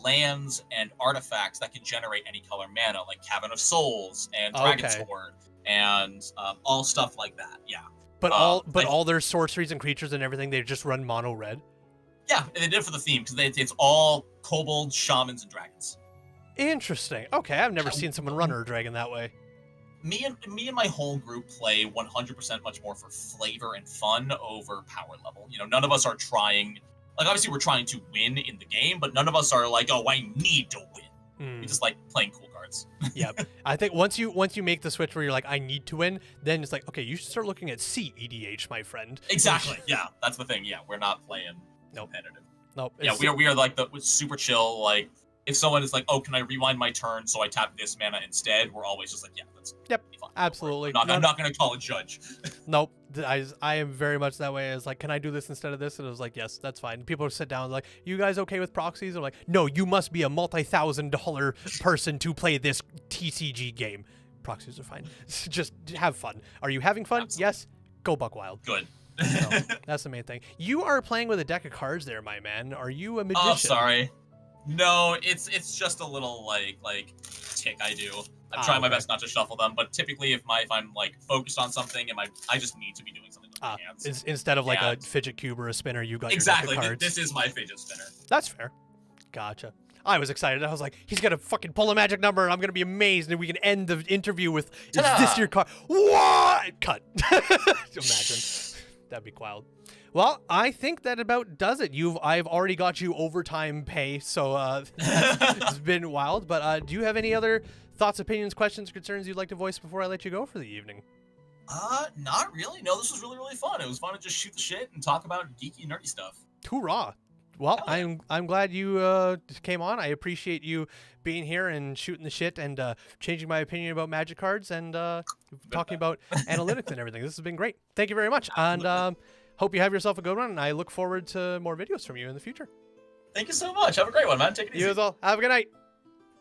lands and artifacts that can generate any color mana, like Cavern of Souls and Dragon Sword and all stuff like that. Yeah. But all their sorceries and creatures and everything, they just run mono red. Yeah, and they did it for the theme because it's all kobolds, shamans, and dragons. Interesting. Okay, I've never seen someone run a dragon that way. Me and my whole group play 100% much more for flavor and fun over power level. You know, none of us are trying. Like, obviously, we're trying to win in the game, but none of us are like, oh, I need to win. We just like playing cool cards. Yep. I think once you make the switch where you're like, I need to win, then it's like, okay, you should start looking at CEDH, my friend. Exactly. Yeah, that's the thing. Yeah, we're not playing competitive. Nope. Yeah, we are like the super chill. Like, if someone is like, oh, can I rewind my turn so I tap this mana instead? We're always just like, yeah, that's fine. Absolutely. I'm not going to call a judge. Nope. I am very much that way. It's like, can I do this instead of this? And I was like, yes, that's fine. People sit down like, you guys okay with proxies? I'm like, no, you must be a multi-$1,000 person to play this TCG game. Proxies are fine. Just have fun. Are you having fun? Absolutely. Yes. Go buck wild. Good. So, that's the main thing. You are playing with a deck of cards there, my man. Are you a magician? Oh, sorry. No, it's just a little like tick I do. I'm trying my best not to shuffle them, but typically if I'm like focused on something and I just need to be doing something with my hands. Instead of like a fidget cube or a spinner, you got exactly. Your deck of cards. This is my fidget spinner. That's fair. Gotcha. I was excited. I was like, he's gonna fucking pull a magic number, and I'm gonna be amazed, and we can end the interview with, is this your card? What? Cut. Imagine. That'd be wild. Well, I think that about does it. I've already got you overtime pay, so it's been wild. But do you have any other thoughts, opinions, questions, concerns you'd like to voice before I let you go for the evening? Not really. No, this was really, really fun. It was fun to just shoot the shit and talk about geeky, nerdy stuff. Hoorah! Well, Yeah. I'm glad you came on. I appreciate you being here and shooting the shit and changing my opinion about Magic cards and talking about analytics and everything. This has been great. Thank you very much. Absolutely. And hope you have yourself a good one. And I look forward to more videos from you in the future. Thank you so much. Have a great one, man. Take it easy. You as well. Have a good night.